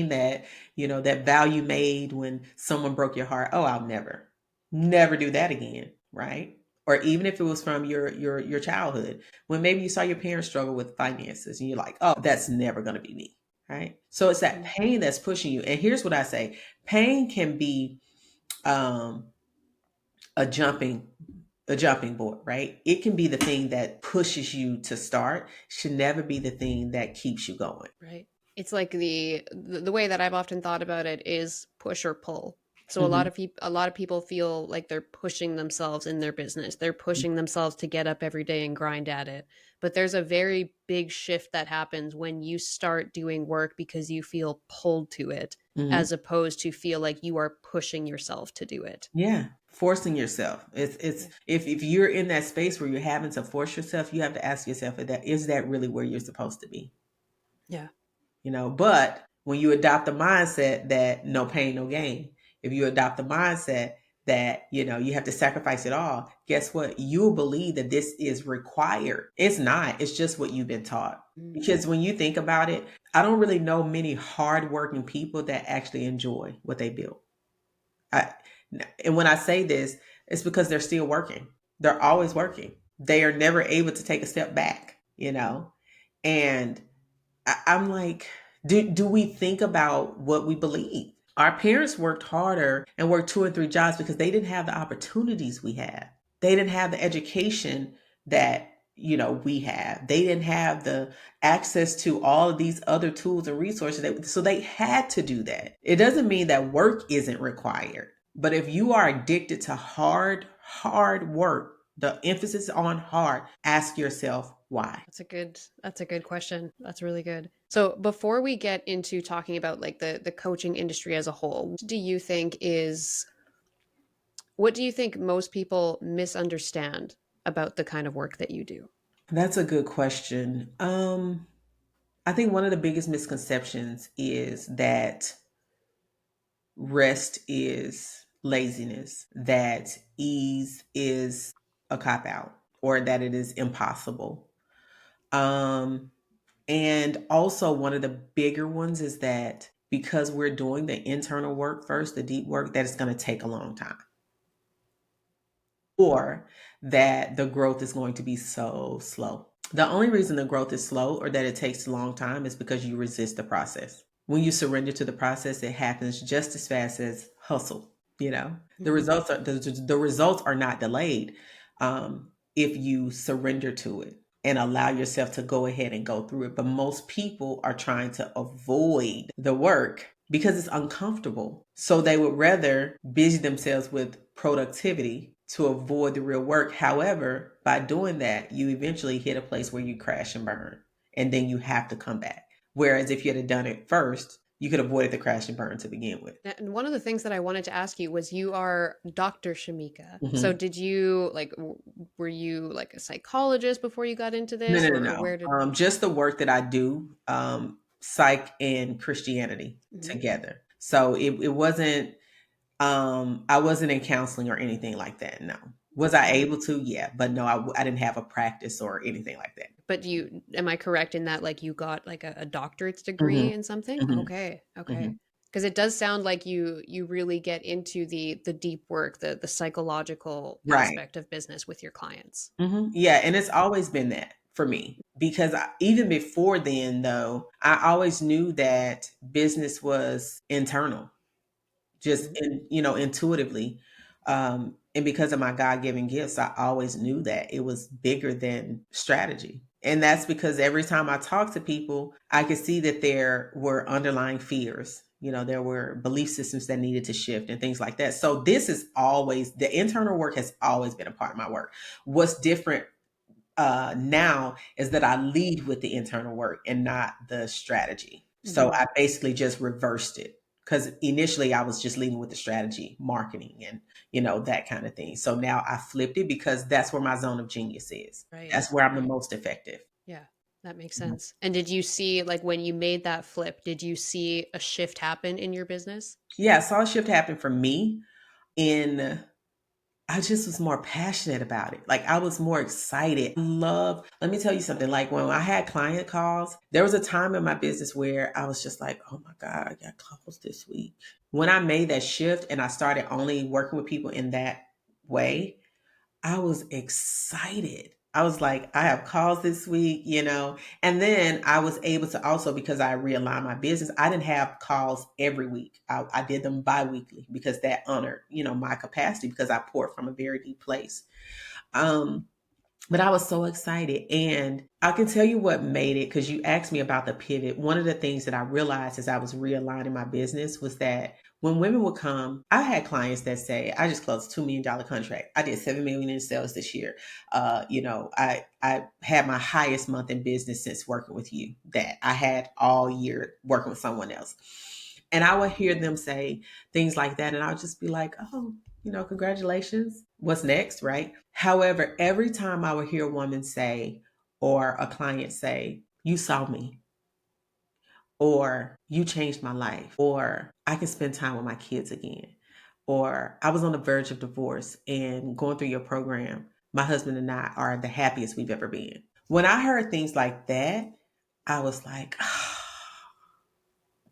that, that value made when someone broke your heart. Oh, I'll never do that again. Right. Or even if it was from your childhood, when maybe you saw your parents struggle with finances and you're like, oh, that's never going to be me. Right. So it's that Mm-hmm. pain that's pushing you. And here's what I say: pain can be um, a jumping a jumping board, right? It can be the thing that pushes you to start, should never be the thing that keeps you going. Right. It's like the way that I've often thought about it is push or pull. So Mm-hmm. a lot of people feel like they're pushing themselves in their business. They're pushing themselves to get up every day and grind at it. But there's a very big shift that happens when you start doing work because you feel pulled to it, Mm-hmm. as opposed to feel like you are pushing yourself to do it. Yeah, forcing yourself. It's Yeah. if you're in that space where you're having to force yourself, you have to ask yourself, is that really where you're supposed to be? Yeah. But when you adopt the mindset that no pain, no gain, if you adopt the mindset that, you have to sacrifice it all, guess what? You'll believe that this is required. It's not, it's just what you've been taught. Mm. Because when you think about it, I don't really know many hardworking people that actually enjoy what they build. I, and when I say this, it's because they're still working. They're always working. They are never able to take a step back. And I'm like, do we think about what we believe? Our parents worked harder and worked two and three jobs because they didn't have the opportunities we had. They didn't have the education that we have. They didn't have the access to all of these other tools and resources. So they had to do that. It doesn't mean that work isn't required. But if you are addicted to hard work, the emphasis on hard, ask yourself why. That's a good question. That's really good. So before we get into talking about like the coaching industry as a whole, what do you think most people misunderstand about the kind of work that you do? That's a good question. I think one of the biggest misconceptions is that rest is laziness, that ease is a cop out, or that it is impossible. Um, and also, one of the bigger ones is that because we're doing the internal work first, the deep work, that it's going to take a long time, or that the growth is going to be so slow. The only reason the growth is slow or that it takes a long time is because you resist the process. When you surrender to the process, it happens just as fast as hustle. You know, Hmm. the results are not delayed if you surrender to it and allow yourself to go ahead and go through it. But most people are trying to avoid the work because it's uncomfortable. So they would rather busy themselves with productivity to avoid the real work. However, by doing that, you eventually hit a place where you crash and burn, and then you have to come back. Whereas if you had done it first, you could avoid the crash and burn to begin with. And one of the things that I wanted to ask you was you are Dr. Shamika. So Mhm. did you like were you like a psychologist before you got into No, this no, no, or no. where did Just the work that I do, psych and Christianity Mhm. together. So it wasn't, I wasn't in counseling or anything like that. No. Was I Okay. able to? Yeah, but no, I didn't have a practice or anything like that. But you am I correct in that like you got like a doctorate's Hmm. degree in something? Hmm. Okay. Okay. Hmm. Because it does sound like you really get into the deep work, the psychological Right. aspect of business with your clients. Yeah, and it's always been that for me because even before then, though, I always knew that business was internal, just Mhm. intuitively. And because of my God-given gifts, I always knew that it was bigger than strategy. And that's because every time I talk to people, I could see that there were underlying fears. There were belief systems that needed to shift and things like that. So this is always the internal work has always been a part of my work. What's different now is that I lead with the internal work and not the strategy. So Mhm. I basically just reversed it because initially I was just leading with the strategy, marketing, and that kind of thing. So now I flipped it because that's where my zone of genius is. Right. That's where I'm the Right. most effective. Yeah, that makes Mhm. sense. And did you see, like, when you made that flip, did you see a shift happen in your business? Yeah, I saw a shift happen for me in I just was more passionate about it. Like I was more excited. Let me tell you something. Like when I had client calls, there was a time in my business where I was just like, oh my God, I got calls this week. When I made that shift and I started only working with people in that way, I was excited. I was like, I have calls this week. And then I was able to also, because I realigned my business, I didn't have calls every week. I did them bi-weekly because that honored my capacity because I poured from a very deep place. Um, but I was so excited. And I can tell you what made it, because you asked me about the pivot. One of the things that I realized as I was realigning my business was that when women would come, I had clients that say, I just closed a $2 million contract. I did 7 million in sales this year. I had my highest month in business since working with you that I had all year working with someone else. And I would hear them say things like that. And I would just be like, oh, congratulations. What's next, right? However, every time I would hear a woman say, or a client say, you saw me, or you changed my life, or I can spend time with my kids again, or I was on the verge of divorce and going through your program. My husband and I are the happiest we've ever been. When I heard things like that, I was like,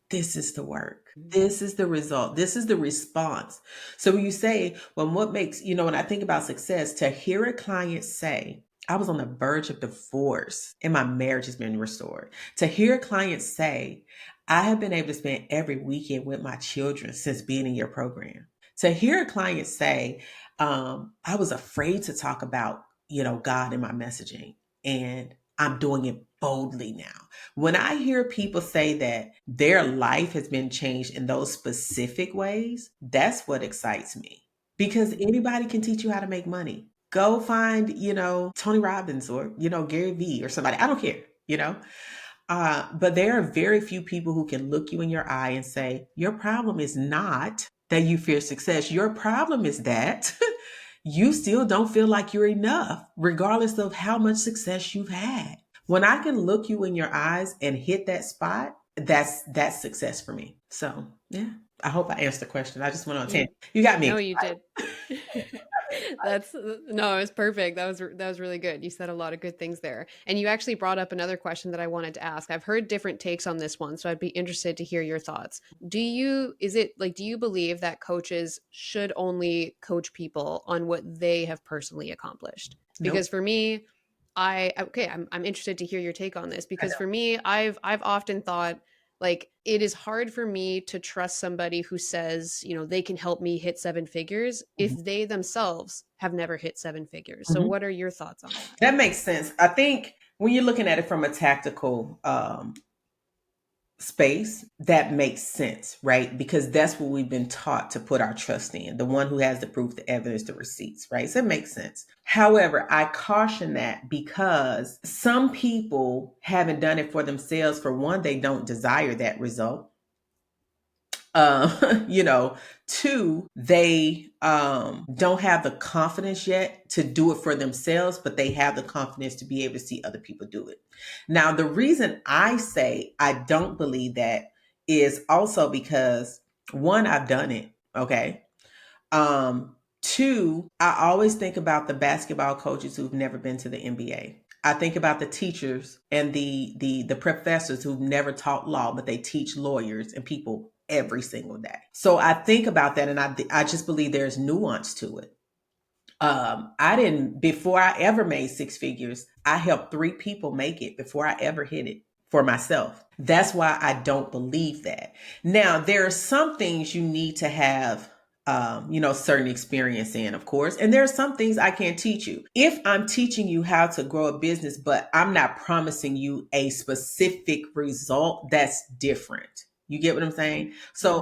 this is the work. Mhm. This is the result. This is the response. So when you say, well, what makes when I think about success, to hear a client say, I was on the verge of divorce and my marriage has been restored. To hear a client say, I have been able to spend every weekend with my children since being in your program. To hear a client say, I was afraid to talk about God in my messaging, and I'm doing it boldly now. When I hear people say that their life has been changed in those specific ways, that's what excites me. Because Mhm. anybody can teach you how to make money. Go find Tony Robbins or Gary Vee or somebody. I don't care. But there are very few people who can look you in your eye and say, your problem is not that you fear success. Your problem is that you still don't feel like you're enough, regardless of how much success you've had. When I can look you in your eyes and hit that spot, that's success for me. So yeah, I hope I answered the question. I just went on a You tangent. You got me No, you excited. did. That's no, it was perfect. That was really good. You said a lot of good things there. And you actually brought up another question that I wanted to ask. I've heard different takes on this one, so I'd be interested to hear your thoughts. Is it like, do you believe that coaches should only coach people on what they have personally accomplished? Nope. Because for me, I'm interested to hear your take on this, I because don't. for me, I've often thought, like, it is hard for me to trust somebody who says, they can help me hit seven figures if Mhm. they themselves have never hit seven figures. So Mhm. what are your thoughts on that? That makes sense. I think when you're looking at it from a tactical space, that makes sense, right? Because that's what we've been taught to put our trust in, the one who has the proof, the evidence, the receipts, right? So it makes sense. However, I caution that because some people haven't done it for themselves. For one, they don't desire that result. You know, two, they don't have the confidence yet to do it for themselves, but they have the confidence to be able to see other people do it. Now, the reason I say I don't believe that is also because one, I've done it. Okay. Two, I always think about the basketball coaches who've never been to the NBA. I think about the teachers and the professors who've never taught law, but they teach lawyers and people every single day. So I think about that, and I just believe there's nuance to it. I didn't before I ever made six figures. I helped three people make it before I ever hit it for myself. That's why I don't believe that. Now there are some things you need to have certain experience in, of course. And there are some things I can't teach you. If I'm teaching you how to grow a business, but I'm not promising you a specific result, that's different. You get what I'm saying? So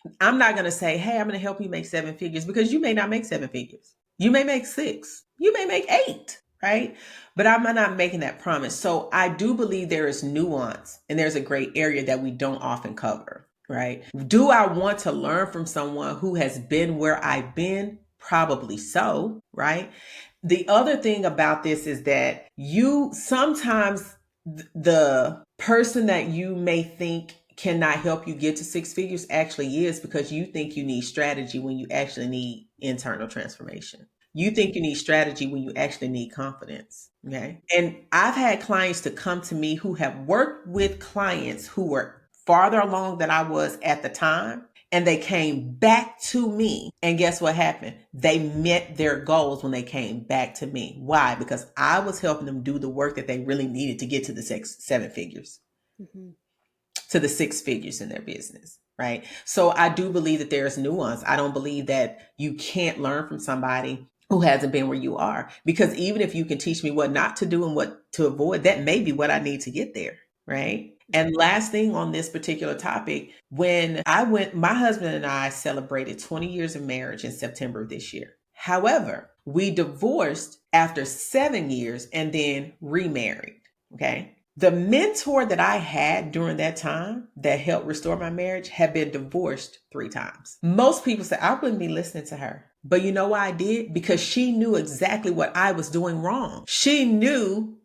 Mhm. I'm not going to say, hey, I'm going to help you make seven figures because you may not make seven figures. You may make six, you may make eight, right? But I'm not making that promise. So I do believe there is nuance and there's a gray area that we don't often cover, right? Do I want to learn from someone who has been where I've been? Probably so, right? The other thing about this is that you sometimes the person that you may think cannot help you get to six figures actually is because you think you need strategy when you actually need internal transformation. You think you need strategy when you actually need confidence. Okay. And I've had clients to come to me who have worked with clients who were farther along than I was at the time. And they came back to me. And guess what happened? They met their goals when they came back to me. Why? Because I was helping them do the work that they really needed to get to the seven figures, Mhm. to the six figures in their business. Right. So I do believe that there's nuance. I don't believe that you can't learn from somebody who hasn't been where you are. Because even if you can teach me what not to do and what to avoid, that may be what I need to get there. Right. And last thing on this particular topic, my husband and I celebrated 20 years of marriage in September of this year. However, we divorced after 7 years and then remarried. Okay. The mentor that I had during that time that helped restore my marriage had been divorced three times. Most people say I wouldn't be listening to her. But you know why I did? Because she knew exactly what I was doing wrong. She knew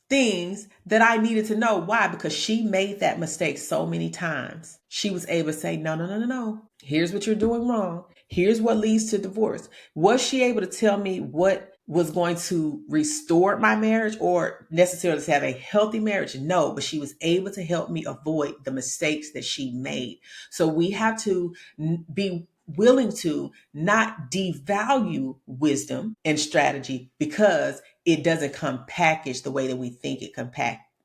things that I needed to know. Why? Because she made that mistake so many times. She was able to say, no, no, no, no, no. Here's what you're doing wrong. Here's what leads to divorce. Was she able to tell me what was going to restore my marriage or necessarily to have a healthy marriage? No, but she was able to help me avoid the mistakes that she made. So we have to be willing to not devalue wisdom and strategy because it doesn't come packaged the way that we think it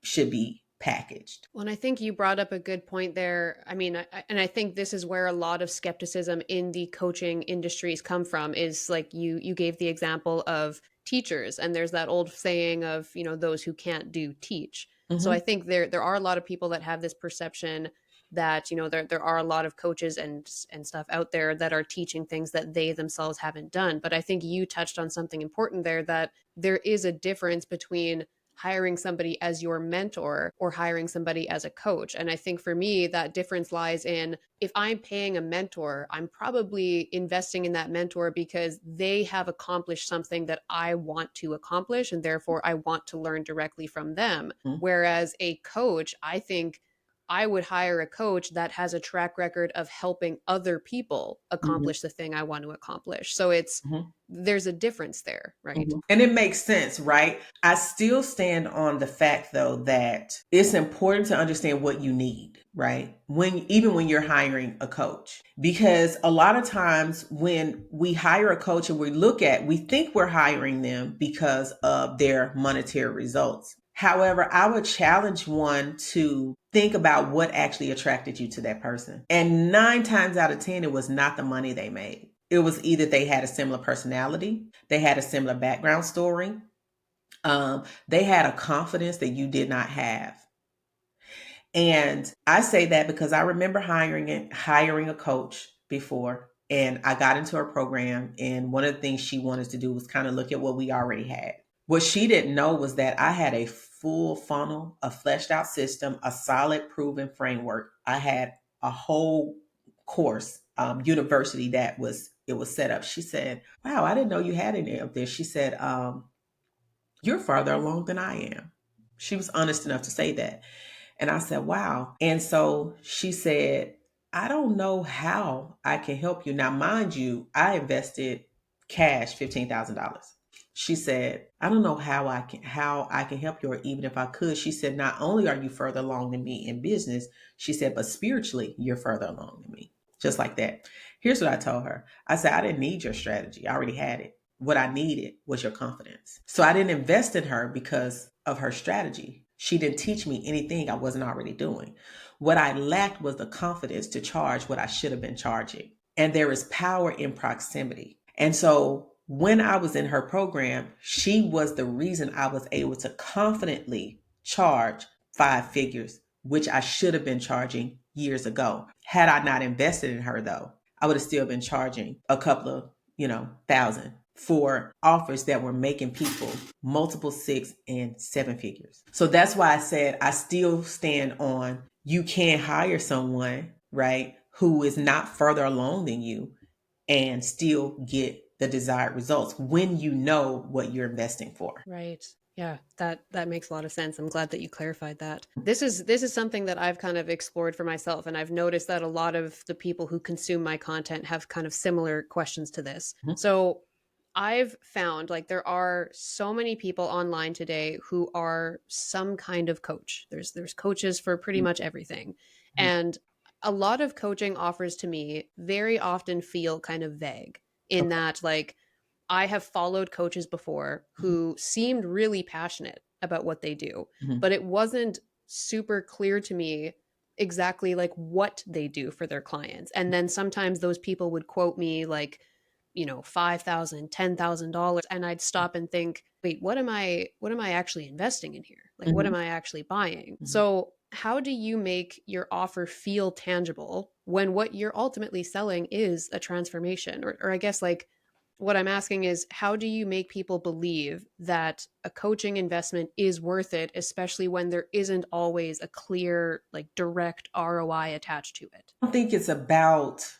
should be packaged. Well, and I think you brought up a good point there. I mean, and I think this is where a lot of skepticism in the coaching industries come from, is like you gave the example of teachers, and there's that old saying of, those who can't do teach. So I Mm-hmm. think there are a lot of people that have this perception that, there are a lot of coaches and stuff out there that are teaching things that they themselves haven't done. But I think you touched on something important there, that there is a difference between hiring somebody as your mentor or hiring somebody as a coach. And I think for me, that difference lies in, if I'm paying a mentor, I'm probably investing in that mentor because they have accomplished something that I want to accomplish. And therefore, I want to learn directly from them. Mhm. Whereas a coach, I think I would hire a coach that has a track record of helping other people Mhm. accomplish the thing I want to accomplish. So it's, Mhm. there's a difference there, right? And it makes sense, right? I still stand on the fact though that it's important to understand what you need, right? Even when you're hiring a coach, because a lot of times when we hire a coach and we think we're hiring them because of their monetary results. However, I would challenge one to think about what actually attracted you to that person. And 9 times out of 10, it was not the money they made. It was either they had a similar personality, they had a similar background story, they had a confidence that you did not have. And I say that because I remember hiring a coach before, and I got into her program. And one of the things she wanted to do was kind of look at what we already had. What she didn't know was that I had a full funnel, a fleshed out system, a solid proven framework. I had a whole course, university that was set up. She said, "Wow, I didn't know you had any of this." She said, "You're farther along than I am." She was honest enough to say that. And I said, "Wow." And so she said, "I don't know how I can help you." Now, mind you, I invested cash $15,000. She said, "I don't know how I can help you, or even if I could." She said, "Not only are you further along than me in business," she said, "but spiritually, you're further along than me." Just like that. Here's what I told her. I said, "I didn't need your strategy. I already had it. What I needed was your confidence." So I didn't invest in her because of her strategy. She didn't teach me anything I wasn't already doing. What I lacked was the confidence to charge what I should have been charging. And there is power in proximity. And so when I was in her program, she was the reason I was able to confidently charge 5 figures, which I should have been charging years ago. Had I not invested in her, though, I would have still been charging a couple of, thousand for offers that were making people multiple 6 and 7 figures. So that's why I said I still stand on, you can't hire someone, right, who is not further along than you and still get the desired results when you know what you're investing for. Right. Yeah, that makes a lot of sense. I'm glad that you clarified that. This is something that I've kind of explored for myself, and I've noticed that a lot of the people who consume my content have kind of similar questions to this. Mhm. So, I've found like there are so many people online today who are some kind of coach. There's coaches for pretty much everything. Mhm. And a lot of coaching offers to me very often feel kind of vague in Okay. that, like, I have followed coaches before Mhm. who seemed really passionate about what they do, Mhm. but it wasn't super clear to me exactly like what they do for their clients. And then sometimes those people would quote me like, 5,000, $10,000, and I'd stop and think, wait, what am I actually investing in here? Like, what Mhm. am I actually buying? Mhm. So how do you make your offer feel tangible when what you're ultimately selling is a transformation? Or I guess, like, what I'm asking is, how do you make people believe that a coaching investment is worth it, especially when there isn't always a clear, like, direct ROI attached to it? I don't think it's about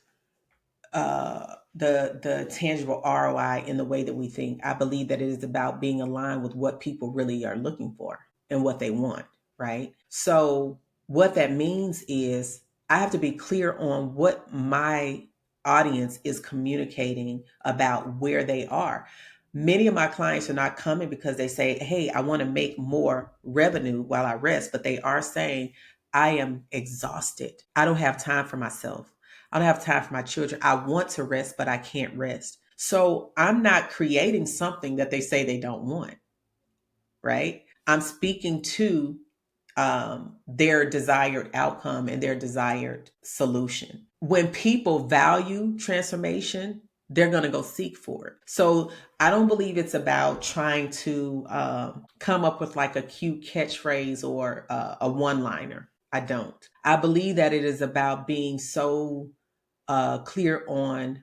the tangible ROI in the way that we think. I believe that it is about being aligned with what people really are looking for and what they want, right? So what that means is I have to be clear on what my audience is communicating about where they are. Many of my clients are not coming because they say, "Hey, I want to make more revenue while I rest," but they are saying, "I am exhausted. I don't have time for myself. I don't have time for my children. I want to rest, but I can't rest." So I'm not creating something that they say they don't want, right? I'm speaking to their desired outcome and their desired solution. When people value transformation, they're going to go seek for it. So I don't believe it's about trying to come up with like a cute catchphrase or a one liner. I don't. I believe that it is about being so clear on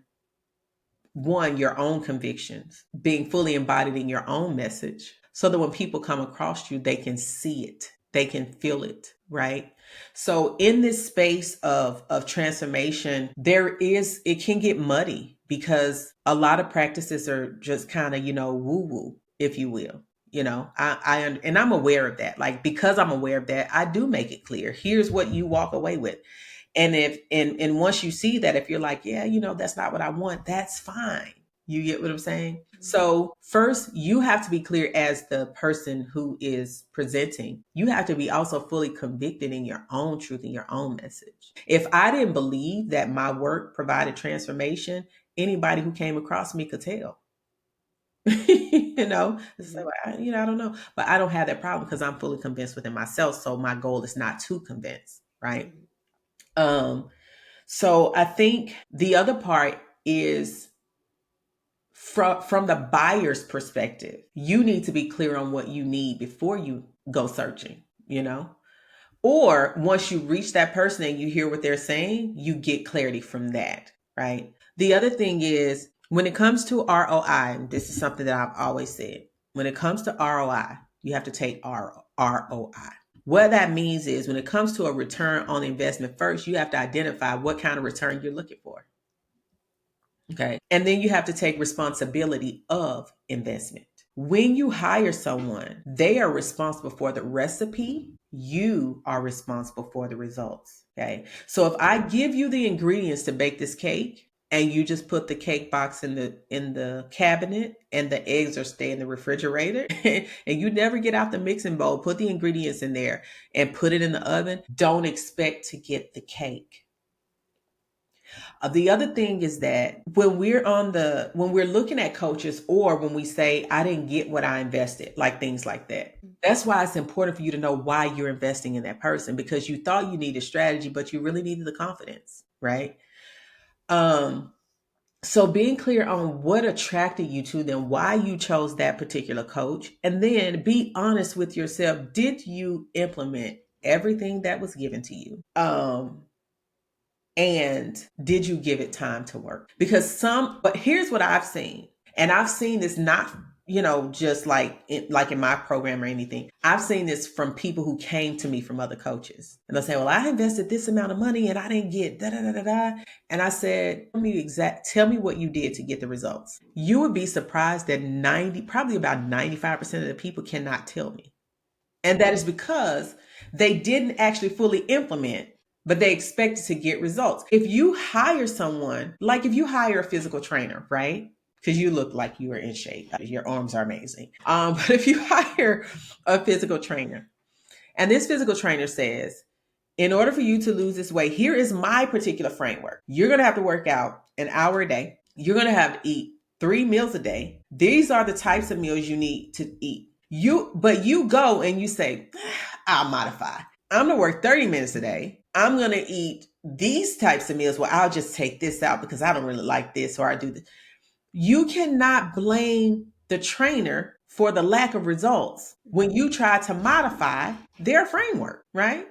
one, your own convictions, being fully embodied in your own message, so that when people come across you, they can see it, they can feel it, right? So in this space of transformation, it can get muddy because a lot of practices are just kind of, woo woo, if you will. And I'm aware of that. Like, because I'm aware of that, I do make it clear. Here's what you walk away with. And and once you see that, if you're like, yeah, that's not what I want, that's fine. You get what I'm saying? So first, you have to be clear as the person who is presenting. You have to be also fully convicted in your own truth and your own message. If I didn't believe that my work provided transformation, anybody who came across me could tell. It's like, I don't know, but I don't have that problem because I'm fully convinced within myself. So my goal is not to convince, right? Um, so I think the other part is from the buyer's perspective. You need to be clear on what you need before you go searching, or once you reach that person and you hear what they're saying, you get clarity from that, right? The other thing is, when it comes to ROI, this is something that I've always said. When it comes to ROI, you have to take ROI. What that means is, when it comes to a return on investment, first, you have to identify what kind of return you're looking for. Okay. And then you have to take responsibility of investment. When you hire someone, they are responsible for the recipe. You are responsible for the results. Okay. So if I give you the ingredients to bake this cake, and you just put the cake box in the cabinet, and the eggs are stay in the refrigerator, and you never get out the mixing bowl, put the ingredients in there and put it in the oven, don't expect to get the cake. The other thing is that when we're looking at coaches, or when we say, I didn't get what I invested, like things like that. That's why it's important for you to know why you're investing in that person, because you thought you needed strategy, but you really needed the confidence, right? So being clear on what attracted you to them, why you chose that particular coach, and then be honest with yourself. Did you implement everything that was given to you? And did you give it time to work? But here's what I've seen. And I've seen this not, just like in my program or anything. I've seen this from people who came to me from other coaches. And they'll say, well, I invested this amount of money and I didn't get da da da da da. And I said, tell me what you did to get the results. You would be surprised that probably about 95% of the people cannot tell me. And that is because they didn't actually fully implement, but they expected to get results. If you hire someone, like if you hire a physical trainer, right? Because you look like you are in shape, your arms are amazing. But if you hire a physical trainer, and this physical trainer says, in order for you to lose this weight, here is my particular framework. You're going to have to work out an hour a day. You're going to have to eat 3 meals a day. These are the types of meals you need to eat. But you go and you say, I'll modify. I'm going to work 30 minutes a day. I'm going to eat these types of meals. Well, I'll just take this out because I don't really like this, or I do this. You cannot blame the trainer for the lack of results when you try to modify their framework, right?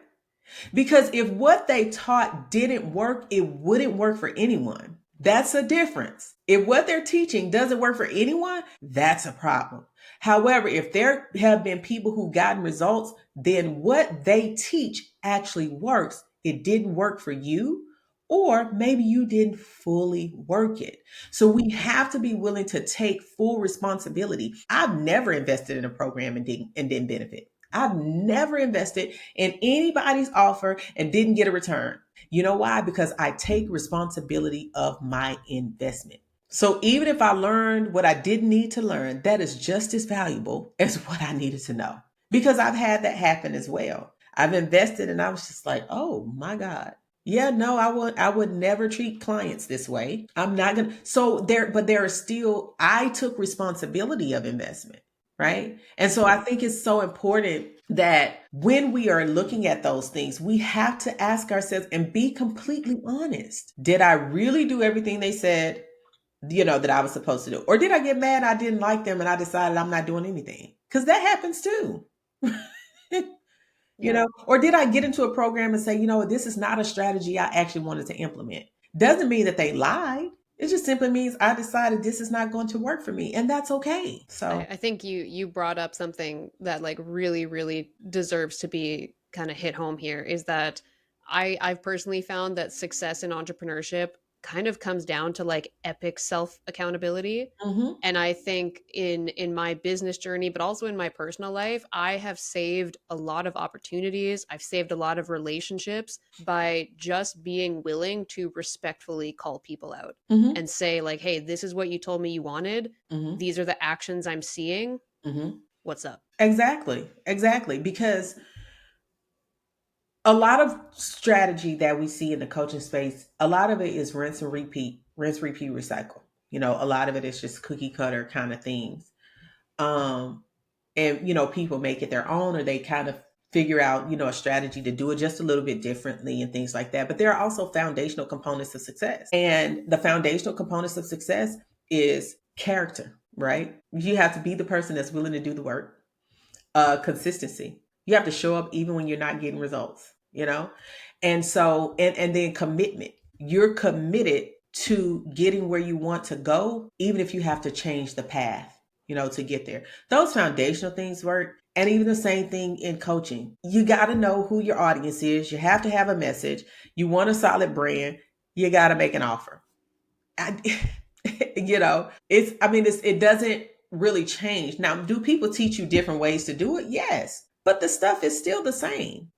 Because if what they taught didn't work, it wouldn't work for anyone. That's a difference. If what they're teaching doesn't work for anyone, that's a problem. However, if there have been people who gotten results, then what they teach actually works. It didn't work for you, or maybe you didn't fully work it. So we have to be willing to take full responsibility. I've never invested in a program and didn't benefit. I've never invested in anybody's offer and didn't get a return. You know why? Because I take responsibility of my investment. So even if I learned what I didn't need to learn, that is just as valuable as what I needed to know. Because I've had that happen as well. I've invested and I was just like, oh my God. Yeah, no, I would never treat clients this way. I'm not gonna. But there are still, I took responsibility of investment, right? And so I think it's so important that when we are looking at those things, we have to ask ourselves and be completely honest. Did I really do everything they said, that I was supposed to do? Or did I get mad I didn't like them and I decided I'm not doing anything? Because that happens too. Or did I get into a program and say, this is not a strategy I actually wanted to implement? Doesn't mean that they lied. It just simply means I decided this is not going to work for me, and that's okay. So, I think you brought up something that like really, really deserves to be kind of hit home here is that I've personally found that success in entrepreneurship kind of comes down to like epic self accountability. hmm And I think in my business journey, but also in my personal life, I have saved a lot of opportunities. I've saved a lot of relationships by just being willing to respectfully call people out hmm and say like, "Hey, this is what you told me you wanted. hmm These are the actions I'm seeing. hmm What's up?" exactly, exactly, because a lot of strategy that we see in the coaching space, a lot of it is rinse, repeat, recycle. A lot of it is just cookie cutter kind of things. Um, and people make it their own, or they kind of figure out a strategy to do it just a little bit differently and things like that. But there are also foundational components of success, and the foundational components of success is character, right? You have to be the person that's willing to do the work. Consistency, you have to show up even when you're not getting results. And so, and then commitment, you're committed to getting where you want to go, even if you have to change the path to get there. Those foundational things work. And even the same thing in coaching. You got to know who your audience is. You have to have a message. You want a solid brand. You got to make an offer. I, it doesn't really change. Now, do people teach you different ways to do it? Yes. But the stuff is still the same.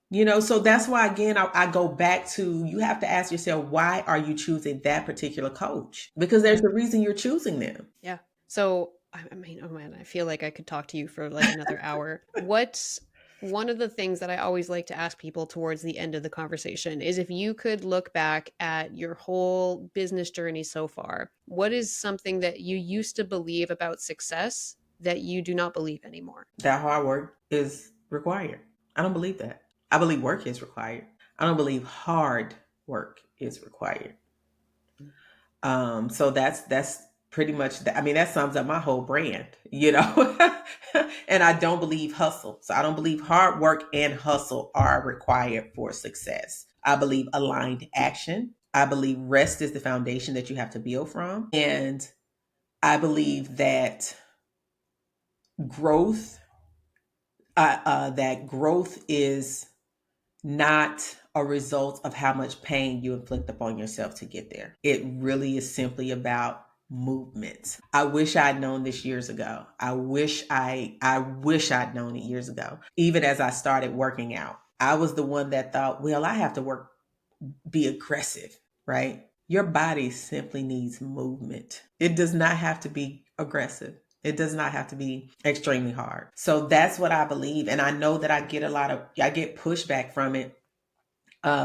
So that's why, again, I go back to, you have to ask yourself, why are you choosing that particular coach? Because Yeah. there's a reason you're choosing them. Yeah. So, I mean, oh man, I feel like I could talk to you for like another hour. What's one of the things that I always like to ask people towards the end of the conversation is if you could look back at your whole business journey so far, what is something that you used to believe about success that you do not believe anymore? That hard work is required. I don't believe that. I believe work is required. I don't believe hard work is required. So that's pretty much that. I mean, that sums up my whole brand. And I don't believe hustle. So I don't believe hard work and hustle are required for success. I believe aligned action. I believe rest is the foundation that you have to build from. And I believe that growth, that growth is not a result of how much pain you inflict upon yourself to get there. It really is simply about movement. I wish I'd known this years ago. I wish I'd known it years ago. Even as I started working out, I was the one that thought, well, I have to be aggressive, right? Your body simply needs movement. It does not have to be aggressive. It does not have to be extremely hard. So that's what I believe. And I know that I get pushback from it,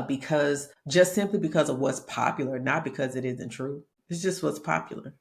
because just simply because of what's popular, not because it isn't true. It's just what's popular.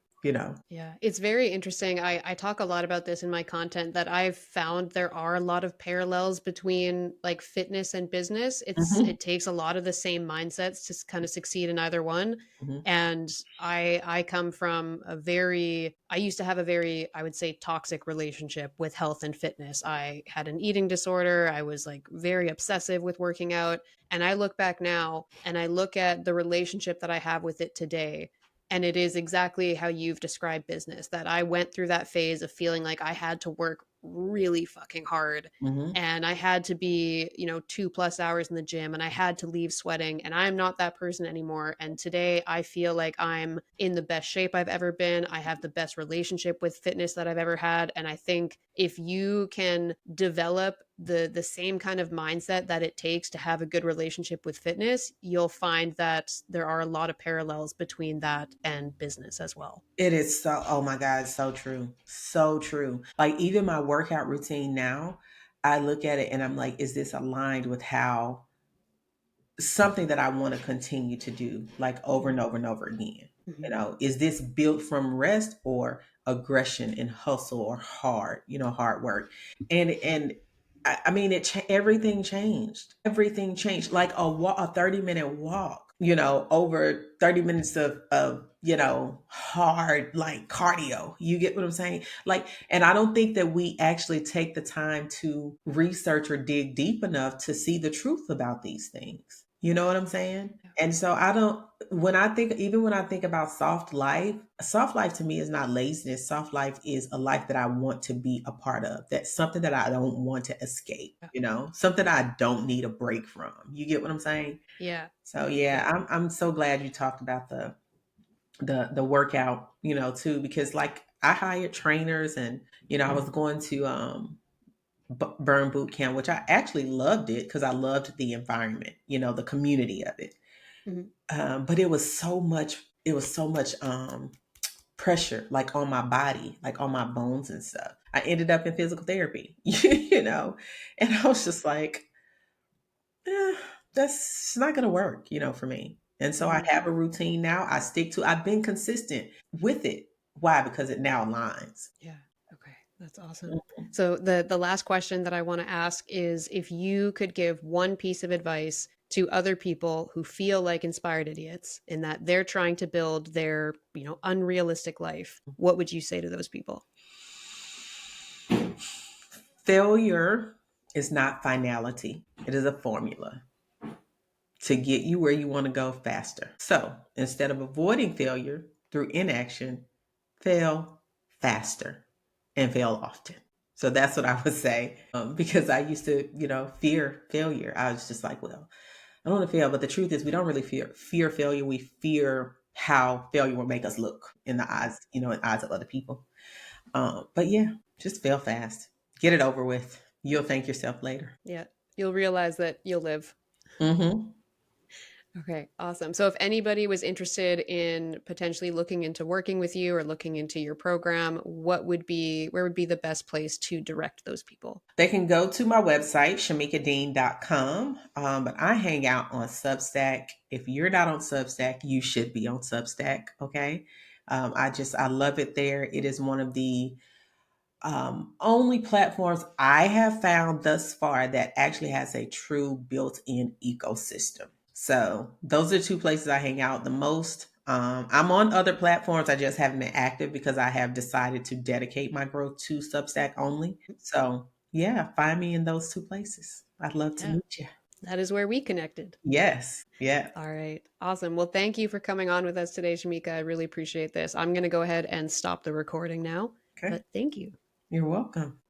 Yeah, it's very interesting. I talk a lot about this in my content that I've found there are a lot of parallels between like fitness and business. hmm It takes a lot of the same mindsets to kind of succeed in either one. hmm And I come from I used to have a very, I would say, toxic relationship with health and fitness. I had an eating disorder. I was like very obsessive with working out. And I look back now and I look at the relationship that I have with it today, and it is exactly how you've described business, that I went through that phase of feeling like I had to work really fucking hard hmm and I had to be, 2+ hours in the gym and I had to leave sweating. And I'm not that person anymore. And today I feel like I'm in the best shape I've ever been. I have the best relationship with fitness that I've ever had. And I think if you can develop the same kind of mindset that it takes to have a good relationship with fitness, you'll find that there are a lot of parallels between that and business as well. It is so, oh my God, so true. So true. Like, even my workout routine now, I look at it and I'm like, is this aligned with how something that I want to continue to do, like over and over and over again? Mhm. Is this built from rest or aggression and hustle or hard work? And I mean, everything changed. Everything changed. Like a 30-minute walk, over 30 minutes of hard, like, cardio. You get what I'm saying? Like, and I don't think that we actually take the time to research or dig deep enough to see the truth about these things. You know what I'm saying? Yeah. And so I don't, when I think, even when I think about soft life to me is not laziness. Soft life is a life that I want to be a part of. That's something that I don't want to escape, Yeah. something I don't need a break from. You get what I'm saying? Yeah. So Yeah. yeah, I'm so glad you talked about the workout, too, because like I hired trainers and, I was going to, burn boot camp, which I actually loved it because I loved the environment, the community of it. Mhm. But it was so much pressure, like on my body, like on my bones and stuff. I ended up in physical therapy, and I was just like, eh, that's not going to work, for me. And so I Mhm. have a routine now. I've been consistent with it. Why? Because it now aligns. Yeah. Okay. That's awesome. So the last question that I want to ask is if you could give one piece of advice to other people who feel like inspired idiots in that they're trying to build their, unrealistic life, what would you say to those people? Failure is not finality. It is a formula to get you where you want to go faster. So instead of avoiding failure through inaction, fail faster and fail often. So that's what I would say, because I used to, fear failure. I was just like, well, I don't want to fail, but the truth is, we don't really fear failure. We fear how failure will make us look in the eyes, in eyes of other people. But yeah, just fail fast, get it over with. You'll thank yourself later. Yeah. You'll realize that you'll live. Mm-hmm. Okay, awesome. So if anybody was interested in potentially looking into working with you or looking into your program, where would be the best place to direct those people? They can go to my website, shamikadean.com. But I hang out on Substack. If you're not on Substack, you should be on Substack. Okay. I love it there. It is one of the only platforms I have found thus far that actually has a true built in ecosystem. So those are two places I hang out the most. I'm on other platforms. I just haven't been active because I have decided to dedicate my growth to Substack only. So yeah, find me in those two places. I'd love to Yeah, meet you. that is where we connected. Yes. Yeah. All right, awesome. Well, thank you for coming on with us today, Shamika. I really appreciate this. I'm going to go ahead and stop the recording now, Okay. but thank you. You're welcome.